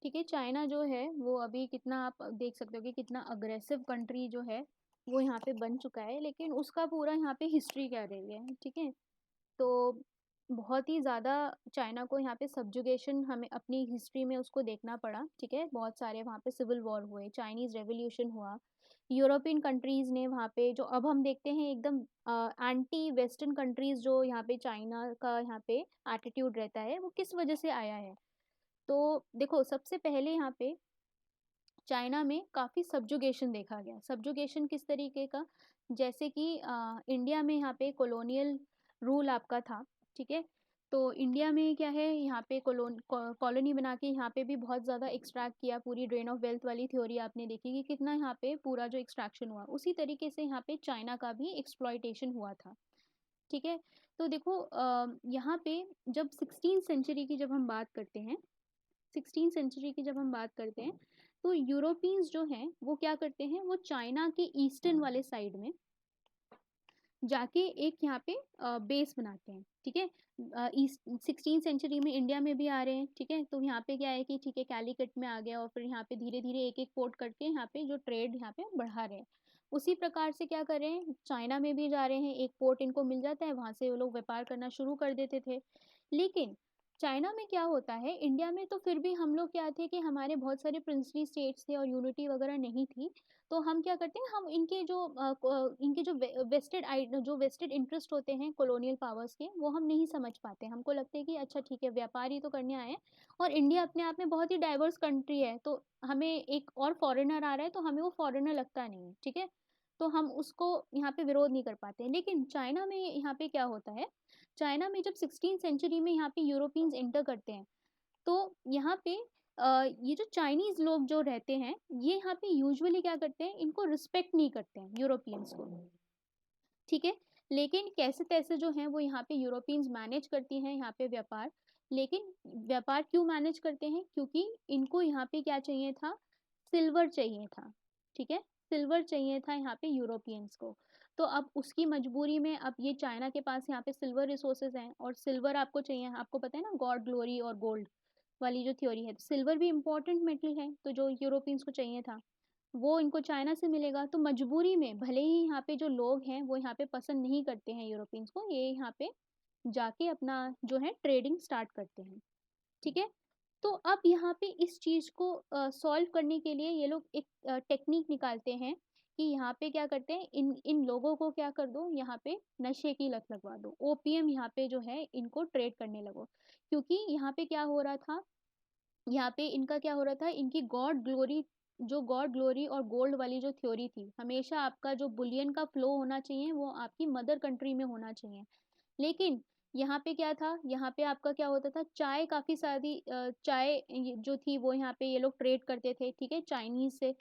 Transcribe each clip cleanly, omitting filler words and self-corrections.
ठीक है, चाइना जो है वो अभी कितना, आप देख सकते हो कि कितना अग्रेसिव कंट्री जो है वो यहाँ पे बन चुका है, लेकिन उसका पूरा यहाँ पे हिस्ट्री क्या रही है, ठीक है। तो बहुत ही ज़्यादा चाइना को यहाँ पे सब्जुगेशन हमें अपनी हिस्ट्री में उसको देखना पड़ा, ठीक है। बहुत सारे वहाँ पे सिविल वॉर हुए, चाइनीज़ रेवोल्यूशन हुआ, यूरोपियन कंट्रीज़ ने वहाँ पे, जो अब हम देखते हैं एकदम एंटी वेस्टर्न कंट्रीज़, जो यहाँ पे चाइना का यहाँ पे एटीट्यूड रहता है, वो किस वजह से आया है। तो देखो, सबसे पहले यहाँ पे चाइना में काफ़ी सब्जुगेशन देखा गया। सब्जुगेशन किस तरीके का, जैसे कि इंडिया में यहाँ पे कॉलोनियल रूल आपका था, ठीक है। तो इंडिया में क्या है, यहाँ पे कॉलोनी बना के यहाँ पे भी बहुत ज़्यादा एक्सट्रैक्ट किया। पूरी ड्रेन ऑफ वेल्थ वाली थ्योरी आपने देखी कि कितना यहाँ पे पूरा जो एक्सट्रैक्शन हुआ, उसी तरीके से यहाँ पे चाइना का भी एक्सप्लॉयटेशन हुआ था, ठीक है। तो देखो, यहाँ पे जब 16th सेंचुरी की जब हम बात करते हैं, 16th सेंचुरी की जब हम बात करते हैं, तो यूरोपियंस जो हैं वो क्या करते हैं, वो चाइना के ईस्टर्न वाले साइड में जाके एक यहाँ पे बेस बनाते हैं, ठीक है। ईस्ट 16th सेंचुरी में इंडिया में भी आ रहे हैं, ठीक है। तो यहाँ पे क्या है कि ठीक है, कैलीकट में आ गया, और फिर यहाँ पे धीरे धीरे एक एक पोर्ट करके यहाँ पे जो ट्रेड यहाँ पे बढ़ा रहे हैं। उसी प्रकार से क्या कर रहे हैं, चाइना में भी जा रहे हैं, एक पोर्ट इनको मिल जाता है, वहां से वो लोग व्यापार करना शुरू कर देते थे। लेकिन चाइना में क्या होता है, इंडिया में तो फिर भी हम लोग क्या थे कि हमारे बहुत सारे प्रिंसली स्टेट्स थे और यूनिटी वगैरह नहीं थी। तो हम क्या करते हैं, हम इनके जो वेस्टेड इंटरेस्ट होते हैं कॉलोनियल पावर्स के, वो हम नहीं समझ पाते। हमको लगता है कि अच्छा ठीक है, व्यापारी तो करने आए हैं, और इंडिया अपने आप में बहुत ही डाइवर्स कंट्री है, तो हमें एक और फॉरेनर आ रहा है तो हमें वो फॉरेनर लगता नहीं है, ठीक है। तो हम उसको यहाँ पे विरोध नहीं कर पाते हैं। लेकिन चाइना में यहाँ पे क्या होता है, चाइना में जब 16th सेंचुरी में यहाँ पे यूरोपियंस एंटर करते हैं, तो यहाँ पे ये जो चाइनीज लोग जो रहते हैं, ये यहाँ पे यूजुअली क्या करते हैं, इनको रिस्पेक्ट नहीं करते हैं यूरोपियंस को, ठीक है। लेकिन कैसे तैसे जो हैं वो यहाँ पे यूरोपियंस मैनेज करती हैं यहाँ पे व्यापार। लेकिन व्यापार क्यों मैनेज करते हैं, क्योंकि इनको यहाँ पे क्या चाहिए था, सिल्वर चाहिए था, ठीक है। सिल्वर चाहिए था यहाँ पे यूरोपियंस को। तो अब उसकी मजबूरी में, अब ये चाइना के पास यहाँ पे सिल्वर रिसोर्सेज हैं, और सिल्वर आपको चाहिए, आपको पता है ना, गॉड ग्लोरी और गोल्ड वाली जो थ्योरी है, तो सिल्वर भी इंपॉर्टेंट मेटल है, तो जो यूरोपियंस को चाहिए था वो इनको चाइना से मिलेगा। तो मजबूरी में, भले ही यहाँ पे जो लोग हैं वो यहाँ पे पसंद नहीं करते हैं यूरोपियंस को, ये यहाँ पे जाके अपना जो है ट्रेडिंग स्टार्ट करते हैं, ठीक है। तो अब यहाँ पे इस चीज को सॉल्व करने के लिए ये लोग एक टेक्निक निकालते हैं कि यहाँ पे क्या करते हैं, इन इन लोगों को क्या कर दो, यहाँ पे नशे की लत लगवा दो, ओपीएम यहाँ पे जो है इनको ट्रेड करने लगो। क्योंकि यहाँ पे क्या हो रहा था, यहाँ पे इनका क्या हो रहा था, इनकी गॉड ग्लोरी और गोल्ड वाली जो थ्योरी थी, हमेशा आपका जो बुलियन का फ्लो होना चाहिए वो आपकी मदर कंट्री में होना चाहिए। लेकिन यहाँ पे क्या था, यहाँ पे आपका क्या होता था, चाय काफी सारी चाय जो थी वो यहाँ पे ये लोग ट्रेड करते थे, ठीक है, चाइनीज से।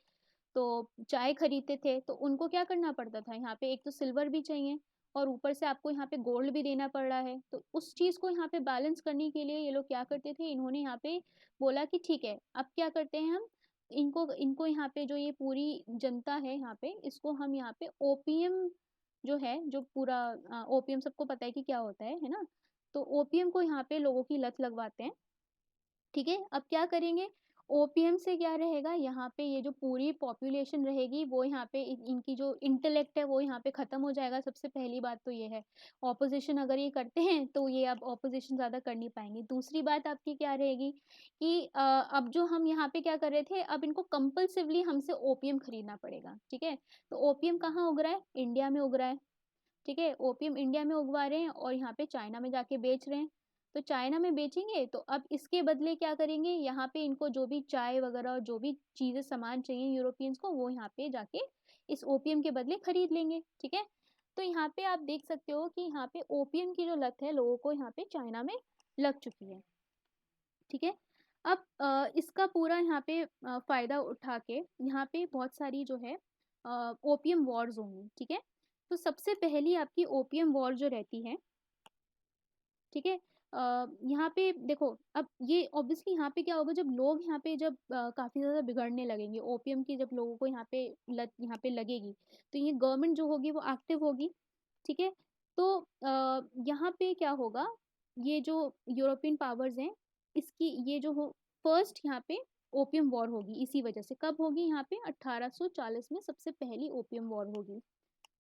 तो चाय खरीदते थे, तो उनको क्या करना पड़ता था, यहाँ पे एक तो सिल्वर भी चाहिए, और ऊपर से आपको यहाँ पे गोल्ड भी देना पड़ रहा है। तो उस चीज को यहाँ पे बैलेंस करने के लिए ये लोग क्या करते थे, इन्होंने यहाँ पे बोला कि ठीक है, अब क्या करते हैं हम, इनको इनको यहाँ पे जो ये पूरी जनता है यहाँ पे, इसको हम यहाँ पे ओपीएम जो है, जो पूरा ओपीएम सबको पता है कि क्या होता है ना। तो ओपीएम को यहाँ पे लोगों की लत लगवाते हैं, ठीक है। अब क्या करेंगे, ओपीएम से क्या रहेगा, यहाँ पे ये जो पूरी पॉपुलेशन रहेगी वो यहाँ पे इनकी जो इंटेलेक्ट है वो यहाँ पे खत्म हो जाएगा। सबसे पहली बात तो ये है, ऑपोजिशन अगर ये करते हैं तो ये अब ऑपोजिशन ज्यादा कर नहीं पाएंगे। दूसरी बात आपकी क्या रहेगी कि अब जो हम यहाँ पे क्या कर रहे थे, अब इनको कंपल्सिवली हमसे ओपीएम खरीदना पड़ेगा, ठीक है। तो ओपीएम कहाँ उग रहा है, इंडिया में उग रहा है, ठीक है। ओपीएम इंडिया में उगवा रहे हैं और यहाँ पे चाइना में जाके बेच रहे हैं। तो चाइना में बेचेंगे तो अब इसके बदले क्या करेंगे, यहाँ पे इनको जो भी चाय वगैरह और जो भी चीजें सामान चाहिए यूरोपियंस को, वो यहाँ पे जाके इस ओपीएम के बदले खरीद लेंगे, ठीक है। तो यहाँ पे आप देख सकते हो कि यहाँ पे ओपीएम की जो लत है लोगों को यहाँ पे चाइना में लग चुकी है, ठीक है। अब इसका पूरा यहाँ पे फायदा उठा के यहाँ पे बहुत सारी जो है ओपीएम वॉर्स होंगी, ठीक है। तो सबसे पहली आपकी ओपीएम वॉर जो रहती है, ठीक है। यहाँ पे देखो, अब ये ऑब्वियसली यहाँ पे क्या होगा, जब लोग यहाँ पे जब काफी ज्यादा बिगड़ने लगेंगे, ओपीएम की जब लोगों को यहाँ पे लत यहाँ पे लगेगी, तो ये गवर्नमेंट जो होगी वो एक्टिव होगी, ठीक है। तो यहाँ पे क्या होगा, ये जो यूरोपियन पावर्स हैं, इसकी ये जो हो, फर्स्ट यहाँ पे ओपियम वॉर होगी इसी वजह से। कब होगी यहाँ पे? 1840 में सबसे पहली ओपियम वॉर होगी,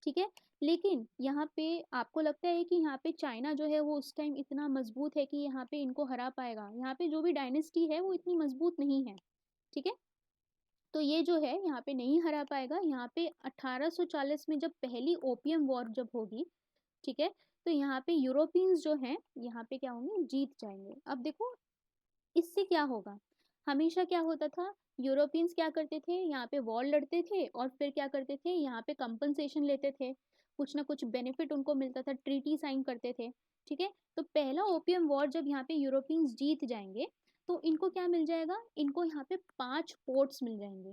ठीक है। लेकिन यहाँ पे आपको लगता है कि यहाँ पे चाइना जो है वो उस टाइम इतना मजबूत है कि यहाँ पे इनको हरा पाएगा? यहाँ पे जो भी डायनेस्टी है वो इतनी मजबूत नहीं है, ठीक है। तो ये जो है यहाँ पे नहीं हरा पाएगा। यहाँ पे 1840 में जब पहली ओपियम वॉर जब होगी, ठीक है, तो यहाँ पे यूरोपियंस जो हैं यहाँ पे क्या होंगे? जीत जाएंगे। अब देखो इससे क्या होगा? हमेशा क्या होता था? यूरोपियंस क्या करते थे? यहाँ पे वॉर लड़ते थे और फिर क्या करते थे? यहाँ पे कंपनसेशन लेते थे, कुछ ना कुछ बेनिफिट उनको मिलता था, ट्रीटी साइन करते थे, ठीक है। तो पहला ओपियम वॉर जब यहाँ पे यूरोपियंस जीत जाएंगे तो इनको क्या मिल जाएगा? इनको यहाँ पे 5 पोर्ट्स मिल जाएंगे,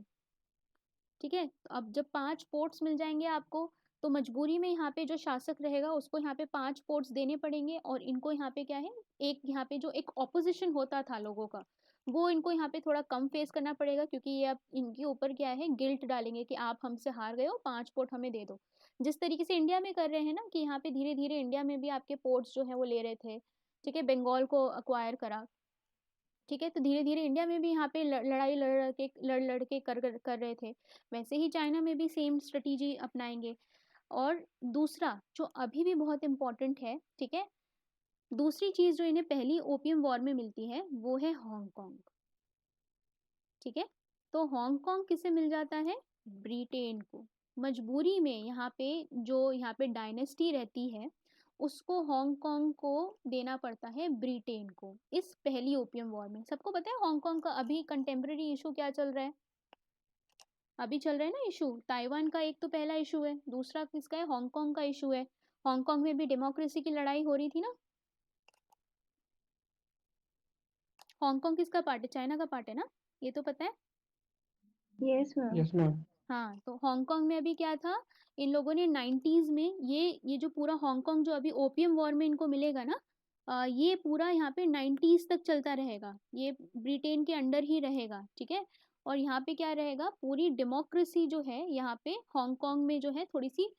ठीक है। तो अब जब 5 पोर्ट्स मिल जाएंगे आपको, तो मजबूरी में यहाँ पे जो शासक रहेगा उसको यहाँ पे 5 पोर्ट्स देने पड़ेंगे। और इनको यहाँ पे क्या है, एक यहाँ पे जो एक ऑपोजिशन होता था लोगों का, वो इनको यहाँ पे थोड़ा कम फेस करना पड़ेगा, क्योंकि ये अब इनके ऊपर क्या है, गिल्ट डालेंगे कि आप हमसे हार गए हो, 5 पोर्ट हमें दे दो। जिस तरीके से इंडिया में कर रहे हैं ना, कि यहाँ पे धीरे धीरे इंडिया में भी आपके पोर्ट्स जो है वो ले रहे थे, ठीक है, बंगाल को अक्वायर करा, ठीक है। तो धीरे धीरे इंडिया में भी यहाँ पे लड़ाई लड़ के कर रहे थे। वैसे ही चाइना में भी सेम स्ट्रेटेजी अपनाएंगे। और दूसरा जो अभी भी बहुत इंपॉर्टेंट है, ठीक है, दूसरी चीज जो इन्हें पहली ओपियम वॉर में मिलती है वो है हांगकांग, ठीक है। तो हांगकांग किसे मिल जाता है? ब्रिटेन को। मजबूरी में यहाँ पे जो यहाँ पे डायनेस्टी रहती है उसको हांगकांग को देना पड़ता है ब्रिटेन को इस पहली ओपियम वॉर में। सबको पता है हांगकांग का अभी कंटेम्प्रेरी इशू क्या चल रहा है? अभी चल रहा है ना इशू, ताइवान का एक तो पहला इशू है, दूसरा किसका है? हांगकांग का इशू है। हांगकांग में भी डेमोक्रेसी की लड़ाई हो रही थी ना। हांगकांग किसका पार्ट है? चाइना का पार्ट है ना, ये तो पता है। Yes ma'am. Yes ma'am. हाँ, तो हांगकांग में अभी क्या था, इन लोगों ने 90s में ये जो पूरा हांगकांग जो अभी ओपियम वॉर में इनको मिलेगा ना, ये पूरा यहाँ पे 90s तक चलता रहेगा, ये ब्रिटेन के अंडर ही रहेगा, ठीक है। और यहाँ पे क्या रहेगा, पूरी डेमोक्रेसी जो है यहाँ पे हांगकांग में जो है थोड़ी सी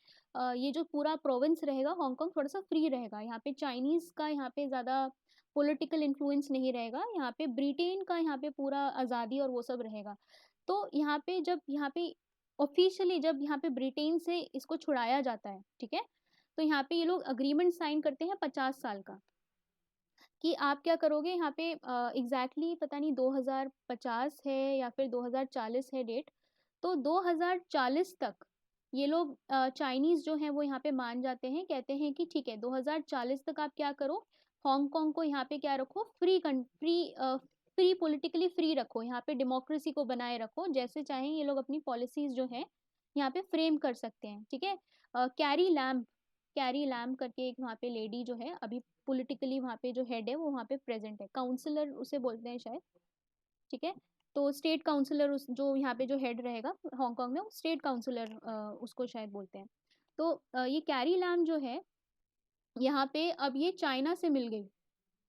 ये जो पूरा प्रोविंस रहेगा हांगकांग थोड़ा सा फ्री रहेगा। यहाँ पे चाइनीज का यहाँ पे ज़्यादा पॉलिटिकल इन्फ्लुएंस नहीं रहेगा, यहाँ पे ब्रिटेन का यहाँ पे पूरा आज़ादी और वो सब रहेगा। तो यहाँ पे जब यहाँ पे ऑफिशियली जब यहाँ पे ब्रिटेन से इसको छुड़ाया जाता है, ठीक है, तो यहाँ पे ये लोग अग्रीमेंट साइन करते हैं 50 साल का, कि आप क्या करोगे यहाँ पे एग्जैक्टली पता नहीं 2050 है या फिर 2040 है डेट। तो 2040 तक ये लोग चाइनीज जो है वो यहाँ पे मान जाते हैं, कहते हैं कि ठीक है 2040 तक आप क्या करो, हांगकांग को यहाँ पे क्या रखो, फ्री पॉलिटिकली फ्री रखो, यहाँ पे डेमोक्रेसी को बनाए रखो, जैसे चाहें ये लोग अपनी पॉलिसीज जो है यहाँ पे फ्रेम कर सकते हैं, ठीक है। कैरी लैम करके एक वहाँ पे लेडी जो है अभी पॉलिटिकली वहाँ पे जो हेड है वो वहाँ पे प्रेजेंट है, काउंसलर उसे बोलते हैं शायद, ठीक है। तो स्टेट काउंसलर उस जो यहाँ पे जो हेड रहेगा हांगकांग में, वो स्टेट काउंसलर उसको शायद बोलते हैं। तो ये कैरी लैम जो है यहाँ पे अब ये चाइना से मिल गई,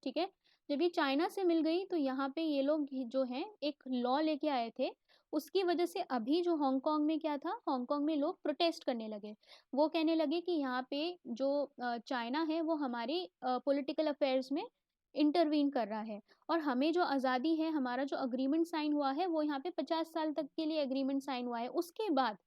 ठीक है। जब ये चाइना से मिल गई तो यहाँ पे ये लोग जो हैं एक लॉ लेके आए थे, उसकी वजह से अभी जो हांगकांग में क्या था, हांगकांग में लोग प्रोटेस्ट करने लगे। वो कहने लगे कि यहाँ पे जो चाइना है वो हमारी पॉलिटिकल अफेयर्स में इंटरवीन कर रहा है, और हमें जो आज़ादी है, हमारा जो अग्रीमेंट साइन हुआ है वो यहाँ पे 50 साल तक के लिए एग्रीमेंट साइन हुआ है, उसके बाद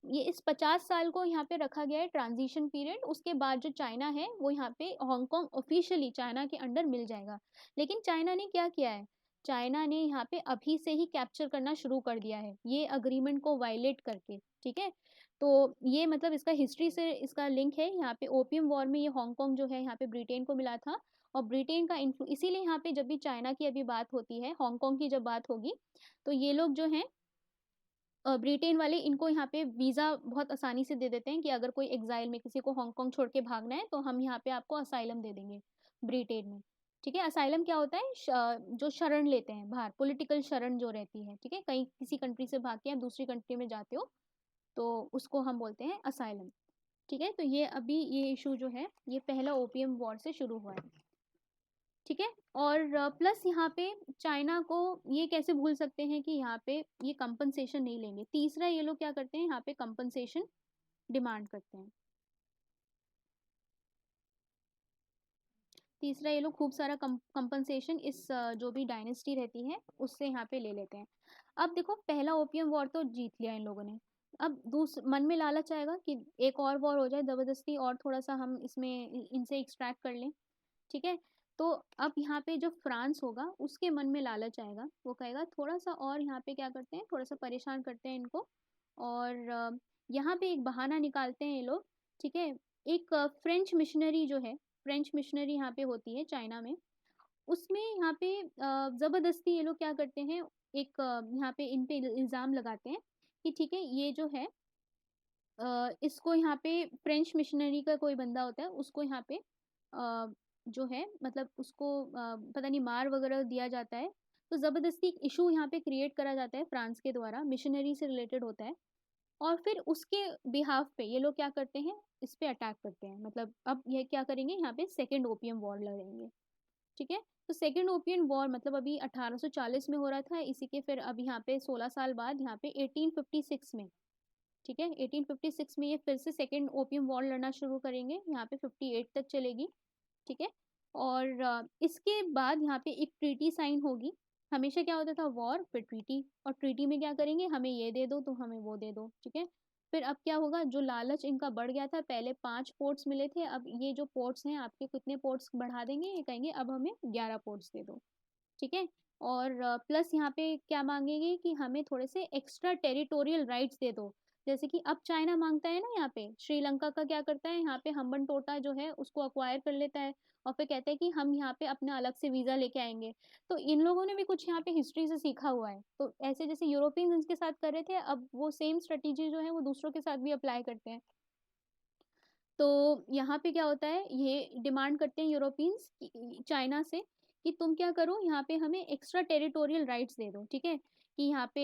ये इस 50 साल को यहाँ पे रखा गया है ट्रांजिशन पीरियड, उसके बाद जो चाइना है वो यहाँ पे हांगकांग ऑफिशियली चाइना के अंडर मिल जाएगा। लेकिन चाइना ने क्या किया है, चाइना ने यहाँ पे अभी से ही कैप्चर करना शुरू कर दिया है ये अग्रीमेंट को वायलेट करके, ठीक है। तो ये मतलब इसका हिस्ट्री से इसका लिंक है, यहाँ पे ओपियम वॉर में ये हांगकांग जो है यहाँ पे ब्रिटेन को मिला था, और ब्रिटेन का इन्फ्लु इसीलिए यहाँ पे जब भी चाइना की अभी बात होती है, हांगकांग की जब बात होगी, तो ये लोग जो हैं ब्रिटेन वाले इनको यहाँ पे वीज़ा बहुत आसानी से दे देते हैं कि अगर कोई एग्जाइल में किसी को हांगकांग छोड़ के भागना है तो हम यहाँ पे आपको असाइलम दे देंगे ब्रिटेन में, ठीक है। असाइलम क्या होता है? जो शरण लेते हैं बाहर, पॉलिटिकल शरण जो रहती है, ठीक है, कहीं किसी कंट्री से भाग के आप दूसरी कंट्री में जाते हो तो उसको हम बोलते हैं असाइलम, ठीक है। तो ये अभी ये इशू जो है ये पहला ओपियम वॉर से शुरू हुआ है, ठीक है। और प्लस यहाँ पे चाइना को ये कैसे भूल सकते हैं कि यहाँ पे ये कंपनसेशन नहीं लेंगे। तीसरा ये लोग क्या करते हैं, यहाँ पे कंपनसेशन डिमांड करते हैं। तीसरा ये लोग खूब सारा कंपनसेशन इस जो भी डायनेस्टी रहती है उससे यहाँ पे ले लेते हैं। अब देखो पहला ओपियम वॉर तो जीत लिया इन लोगों ने, अब मन में लालच आएगा कि एक और वॉर हो जाए जबरदस्ती, और थोड़ा सा हम इसमें इनसे एक्सट्रैक्ट कर लें, ठीक है। तो अब यहाँ पे जो फ्रांस होगा उसके मन में लालच आएगा, वो कहेगा थोड़ा सा और यहाँ पे क्या करते हैं, थोड़ा सा परेशान करते हैं इनको, और यहाँ पे एक बहाना निकालते हैं ये लोग, ठीक है। एक फ्रेंच मिशनरी जो है, फ्रेंच मिशनरी यहाँ पे होती है चाइना में, उसमें यहाँ पे जबरदस्ती ये लोग क्या करते हैं, एक यहाँ पे इन पे इल्जाम लगाते हैं कि ठीक है ये जो है इसको यहाँ पे फ्रेंच मिशनरी का कोई बंदा होता है, उसको यहाँ पे जो है मतलब उसको पता नहीं मार वगैरह दिया जाता है। तो ज़बरदस्ती एक इशू यहाँ पे क्रिएट करा जाता है फ्रांस के द्वारा, मिशनरी से रिलेटेड होता है, और फिर उसके बिहाफ पे ये लोग क्या करते हैं, इस पे अटैक करते हैं, मतलब अब ये क्या करेंगे, यहाँ पे सेकेंड ओपियम वॉर लड़ेंगे, ठीक है। तो सेकेंड ओपियम वॉर मतलब अभी 1840 में हो रहा था, इसी के फिर अब यहाँ पे 16 साल बाद यहाँ पे 1856 में, ठीक है, 1856 में ये फिर से सेकेंड ओपियम वॉर लड़ना शुरू करेंगे, यहाँ पे 58 तक चलेगी, ठीक है। और इसके बाद यहाँ पे एक ट्रीटी साइन होगी, हमेशा क्या होता था वॉर फिर ट्रीटी, और ट्रीटी में क्या करेंगे, हमें ये दे दो तो हमें वो दे दो, ठीक है। फिर अब क्या होगा, जो लालच इनका बढ़ गया था, पहले 5 पोर्ट्स मिले थे, अब ये जो पोर्ट्स हैं आपके कितने पोर्ट्स बढ़ा देंगे, ये कहेंगे अब हमें 11 पोर्ट्स दे दो, ठीक है। और प्लस यहाँ पे क्या मांगेंगे कि हमें थोड़े से एक्स्ट्रा टेरिटोरियल राइट्स दे दो, जैसे कि अब चाइना मांगता है ना, यहाँ पे श्रीलंका का क्या करता है, यहाँ पे हम्बन टोटा जो है उसको अक्वायर कर लेता है, और फिर कहते हैं कि हम यहाँ पे अपना अलग से वीजा लेके आएंगे। तो इन लोगों ने भी कुछ यहाँ पे हिस्ट्री से सीखा हुआ है, तो ऐसे जैसे यूरोपियंस इनके साथ कर रहे थे, अब वो सेम स्ट्रेटेजी जो है वो दूसरों के साथ भी अप्लाई करते हैं। तो यहाँ पे क्या होता है, ये डिमांड करते हैं यूरोपियंस चाइना से कि तुम क्या करो, यहाँ पे हमें एक्स्ट्रा टेरिटोरियल राइट्स दे दो, ठीक है। कि यहाँ पे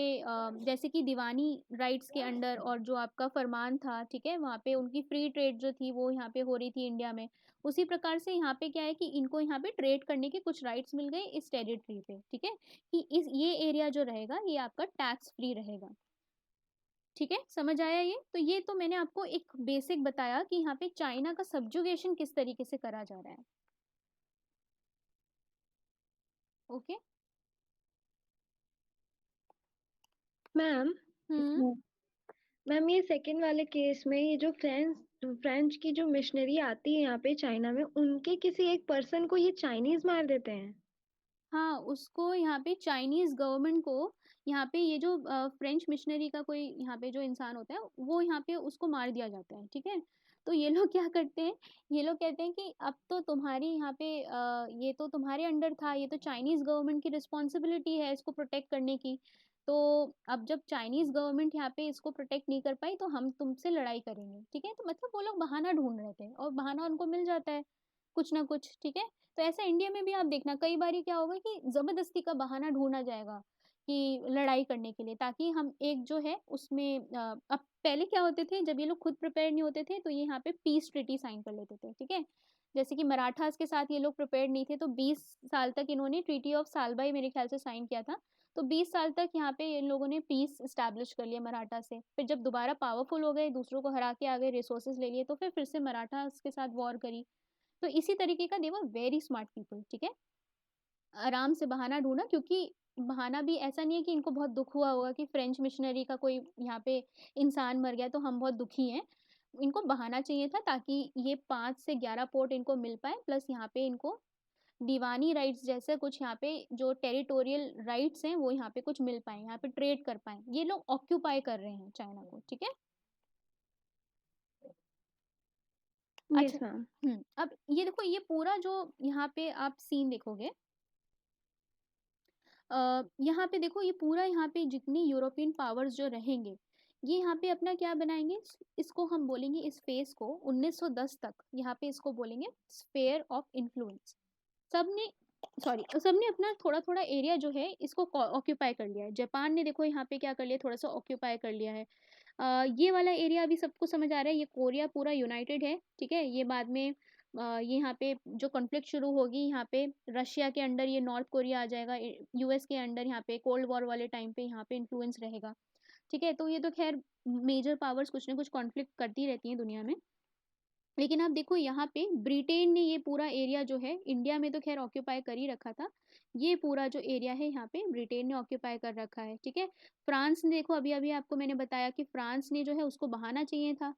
जैसे कि दीवानी राइट्स के अंडर, और जो आपका फरमान था, ठीक है, वहाँ पे उनकी फ्री ट्रेड जो थी वो यहाँ पे हो रही थी इंडिया में, उसी प्रकार से यहाँ पे क्या है कि इनको यहाँ पे ट्रेड करने के कुछ राइट्स मिल गए इस टेरिटरी पे, ठीक है। कि इस ये एरिया जो रहेगा ये आपका टैक्स फ्री रहेगा, ठीक है, समझ आया ये। तो ये तो मैंने आपको एक बेसिक बताया कि यहाँ पे चाइना का सब्जुगेशन किस तरीके से करा जा रहा है, ओके। मैम, हम्म। मैम ये सेकंड वाले केस में ये जो फ्रेंच की जो मिशनरी आती है यहाँ पे चाइना में, उनके किसी एक पर्सन को ये चाइनीज मार देते हैं। हाँ, उसको यहाँ पे चाइनीज गवर्नमेंट को यहाँ पे ये जो फ्रेंच मिशनरी का कोई यहाँ पे जो इंसान होता है वो यहाँ पे उसको मार दिया जाता है, ठीक है। तो ये लोग क्या करते हैं, ये लोग कहते हैं कि अब तो तुम्हारी यहाँ पे ये तो तुम्हारे अंडर था, ये तो चाइनीज गवर्नमेंट की रिस्पॉन्सिबिलिटी है इसको प्रोटेक्ट करने की। तो अब जब चाइनीज गवर्नमेंट यहाँ पे इसको प्रोटेक्ट नहीं कर पाई तो हम तुमसे लड़ाई करेंगे, ठीक है। तो मतलब वो लोग बहाना ढूंढ रहे थे और बहाना उनको मिल जाता है कुछ ना कुछ, ठीक है। तो ऐसा इंडिया में भी आप देखना कई बारी क्या होगा कि जबरदस्ती का बहाना ढूंढा जाएगा कि लड़ाई करने के लिए, ताकि हम एक जो है उसमें अब पहले क्या होते थे जब ये लोग खुद प्रिपेयर नहीं होते थे तो ये यहाँ पे पीस ट्रीटी साइन कर लेते थे, ठीक है। जैसे कि मराठास के साथ ये लोग प्रिपेयर नहीं थे तो 20 साल तक इन्होंने ट्रीटी ऑफ सालबाई मेरे ख्याल से साइन किया था। तो 20 साल तक यहाँ पे इन लोगों ने पीस स्टैब्लिश कर लिया मराठा से, फिर जब दोबारा पावरफुल हो गए, दूसरों को हरा के आ गए, रिसोर्सेज ले लिए, तो फिर से मराठा के साथ वॉर करी। तो इसी तरीके का दे वर वेरी स्मार्ट पीपल, ठीक है। आराम से बहाना ढूंढा, क्योंकि बहाना भी ऐसा नहीं है कि इनको बहुत दुख हुआ होगा कि फ्रेंच मिशनरी का कोई यहाँ पे इंसान मर गया तो हम बहुत दुखी हैं। इनको बहाना चाहिए था ताकि ये 5 से 11 पोर्ट इनको मिल पाए, प्लस यहाँ पे इनको दीवानी राइट्स जैसे कुछ यहाँ पे जो टेरिटोरियल राइट्स हैं वो यहाँ पे कुछ मिल पाए, यहाँ पे ट्रेड कर पाए, ये लोग ऑक्यूपाई कर रहे हैं चाइना को, ठीक है। अच्छा। Yes ma'am. अब ये देखो ये पूरा जो यहाँ पे आप सीन देखोगे, यहाँ पे देखो ये पूरा यहाँ पे जितनी यूरोपियन पावर्स जो रहेंगे ये यहाँ पे अपना क्या बनाएंगे, इसको हम बोलेंगे इस फेस को 1910 तक यहाँ पे इसको बोलेंगे स्फेयर ऑफ इन्फ्लुएंस। सबने सबने अपना थोड़ा थोड़ा एरिया जो है इसको ऑक्यूपाई कर लिया है। जापान ने देखो यहाँ पे क्या कर लिया, थोड़ा सा ऑक्यूपाई कर लिया है। ये वाला एरिया अभी सबको समझ आ रहा है, ये कोरिया पूरा यूनाइटेड है, ठीक है। ये बाद में ये यहाँ पे जो कॉन्फ्लिक्ट शुरू होगी यहाँ पे रशिया के अंडर ये नॉर्थ कोरिया आ जाएगा, यूएस के अंडर यहाँ पे कोल्ड वॉर वाले टाइम पे यहाँ पे इन्फ्लुएंस रहेगा, ठीक है। तो ये तो खैर मेजर पावर्स कुछ ना कुछ कॉन्फ्लिक्ट करती रहती हैं दुनिया में। लेकिन आप देखो यहाँ पे ब्रिटेन ने ये पूरा एरिया जो है इंडिया में तो खैर ऑक्यूपाई कर ही रखा था, ये पूरा जो एरिया है यहाँ पे ब्रिटेन ने ऑक्यूपाई कर रखा है, ठीक है। फ्रांस ने देखो, अभी अभी आपको मैंने बताया कि फ्रांस ने जो है उसको बहाना चाहिए था।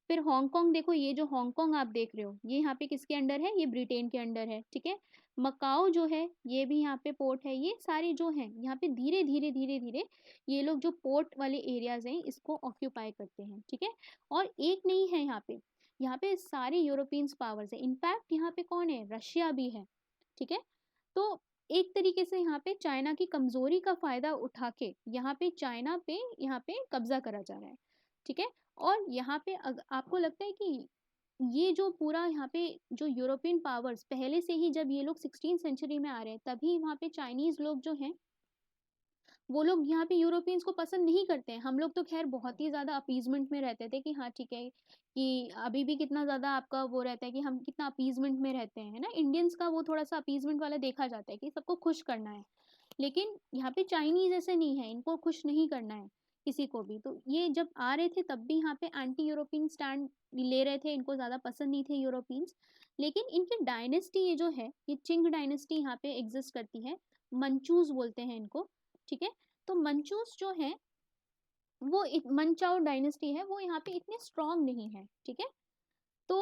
फिर हांगकांग देखो, ये जो हांगकांग आप देख रहे हो ये यहाँ पे किसके अंडर है, ये ब्रिटेन के अंडर है, ठीक है। मकाओ जो है ये भी यहाँ पे पोर्ट है। ये सारे जो हैं यहाँ पे धीरे धीरे धीरे धीरे ये लोग जो पोर्ट वाले एरियाज हैं इसको ऑक्यूपाई करते हैं, ठीक है। और एक नहीं है यहाँ पे सारे यूरोपियंस पावर्स है। इनफैक्ट यहाँ पे कौन है, रशिया भी है, ठीक है। तो एक तरीके से यहाँ पे चाइना की कमजोरी का फायदा उठा के यहाँ पे चाइना पे यहाँ पे कब्जा करा जा रहा है, ठीक है। और यहाँ पे आपको लगता है कि ये जो पूरा यहाँ पे जो यूरोपियन पावर्स पहले से ही, जब ये लोग 16 सेंचुरी में आ रहे हैं तभी वहाँ पे चाइनीज लोग जो हैं वो लोग यहाँ पे यूरोपियंस को पसंद नहीं करते हैं। हम लोग तो खैर बहुत ही ज़्यादा अपीजमेंट में रहते थे कि हाँ ठीक है, कि अभी भी कितना ज़्यादा आपका वो रहता है कि हम कितना अपीजमेंट में रहते हैं, है ना। इंडियंस का वो थोड़ा सा अपीजमेंट वाला देखा जाता है कि सबको खुश करना है। लेकिन यहाँ पे चाइनीज ऐसे नहीं है, इनको खुश नहीं करना है किसी को भी। तो ये जब आ रहे थे तब भी यहाँ पे एंटी यूरोपियन स्टैंड ले रहे थे, इनको ज़्यादा पसंद नहीं थे यूरोपियंस। लेकिन इनकी डायनेस्टी ये जो है, ये चिंग डायनेस्टी यहाँ पे एग्जिस्ट करती है। मंचूज बोलते हैं इनको, ठीक है। तो मंचूस जो है वो मंचाओ डायनेस्टी है, वो यहाँ पे इतने स्ट्रांग नहीं है, ठीक है। तो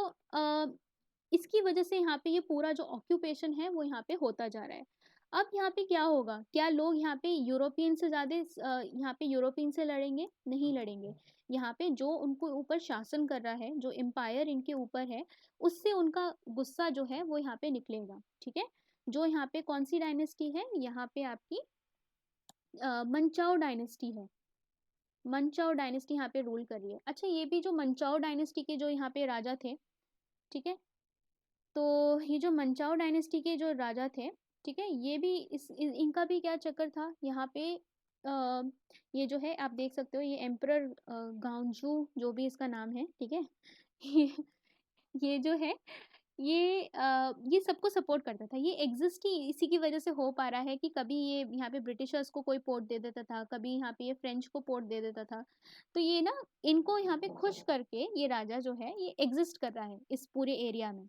इसकी वजह से यहाँ पे ये पूरा जो ऑक्यूपेशन है वो यहाँ पे होता जा रहा है। अब यहाँ पे क्या होगा, क्या लोग यहाँ पे यूरोपियन से ज़्यादा यहाँ पे यूरोपियन से लड़ेंगे, नहीं लड़ेंगे। यहाँ पे जो उनको ऊपर शासन कर रहा है, जो एम्पायर इनके ऊपर है, उससे उनका गुस्सा जो है वो यहाँ पे निकलेगा, ठीक है। जो यहाँ पे कौन सी डायनेस्टी है, यहाँ पे आपकी मंचाओ डायनेस्टी है। मंचाओ डायनेस्टी यहाँ पे रूल कर रही है। अच्छा, ये भी जो मंचाओ डायनेस्टी के जो यहाँ पे राजा थे, ठीक है। तो ये जो मंचाओ डायनेस्टी के जो राजा थे, ठीक है, ये भी इनका भी क्या चक्कर था यहाँ पे। ये जो है आप देख सकते हो, ये एम्परर गांजू जो भी इसका नाम है, ठीक है। ये ये जो है ये सबको सपोर्ट करता था। ये एग्जिस्ट ही इसी की वजह से हो पा रहा है कि कभी ये यहाँ पे ब्रिटिशर्स को कोई पोर्ट दे देता था, कभी यहाँ पे ये फ्रेंच को पोर्ट दे देता था। तो ये ना इनको यहाँ पे खुश करके ये राजा जो है ये एग्जिस्ट कर रहा है इस पूरे एरिया में,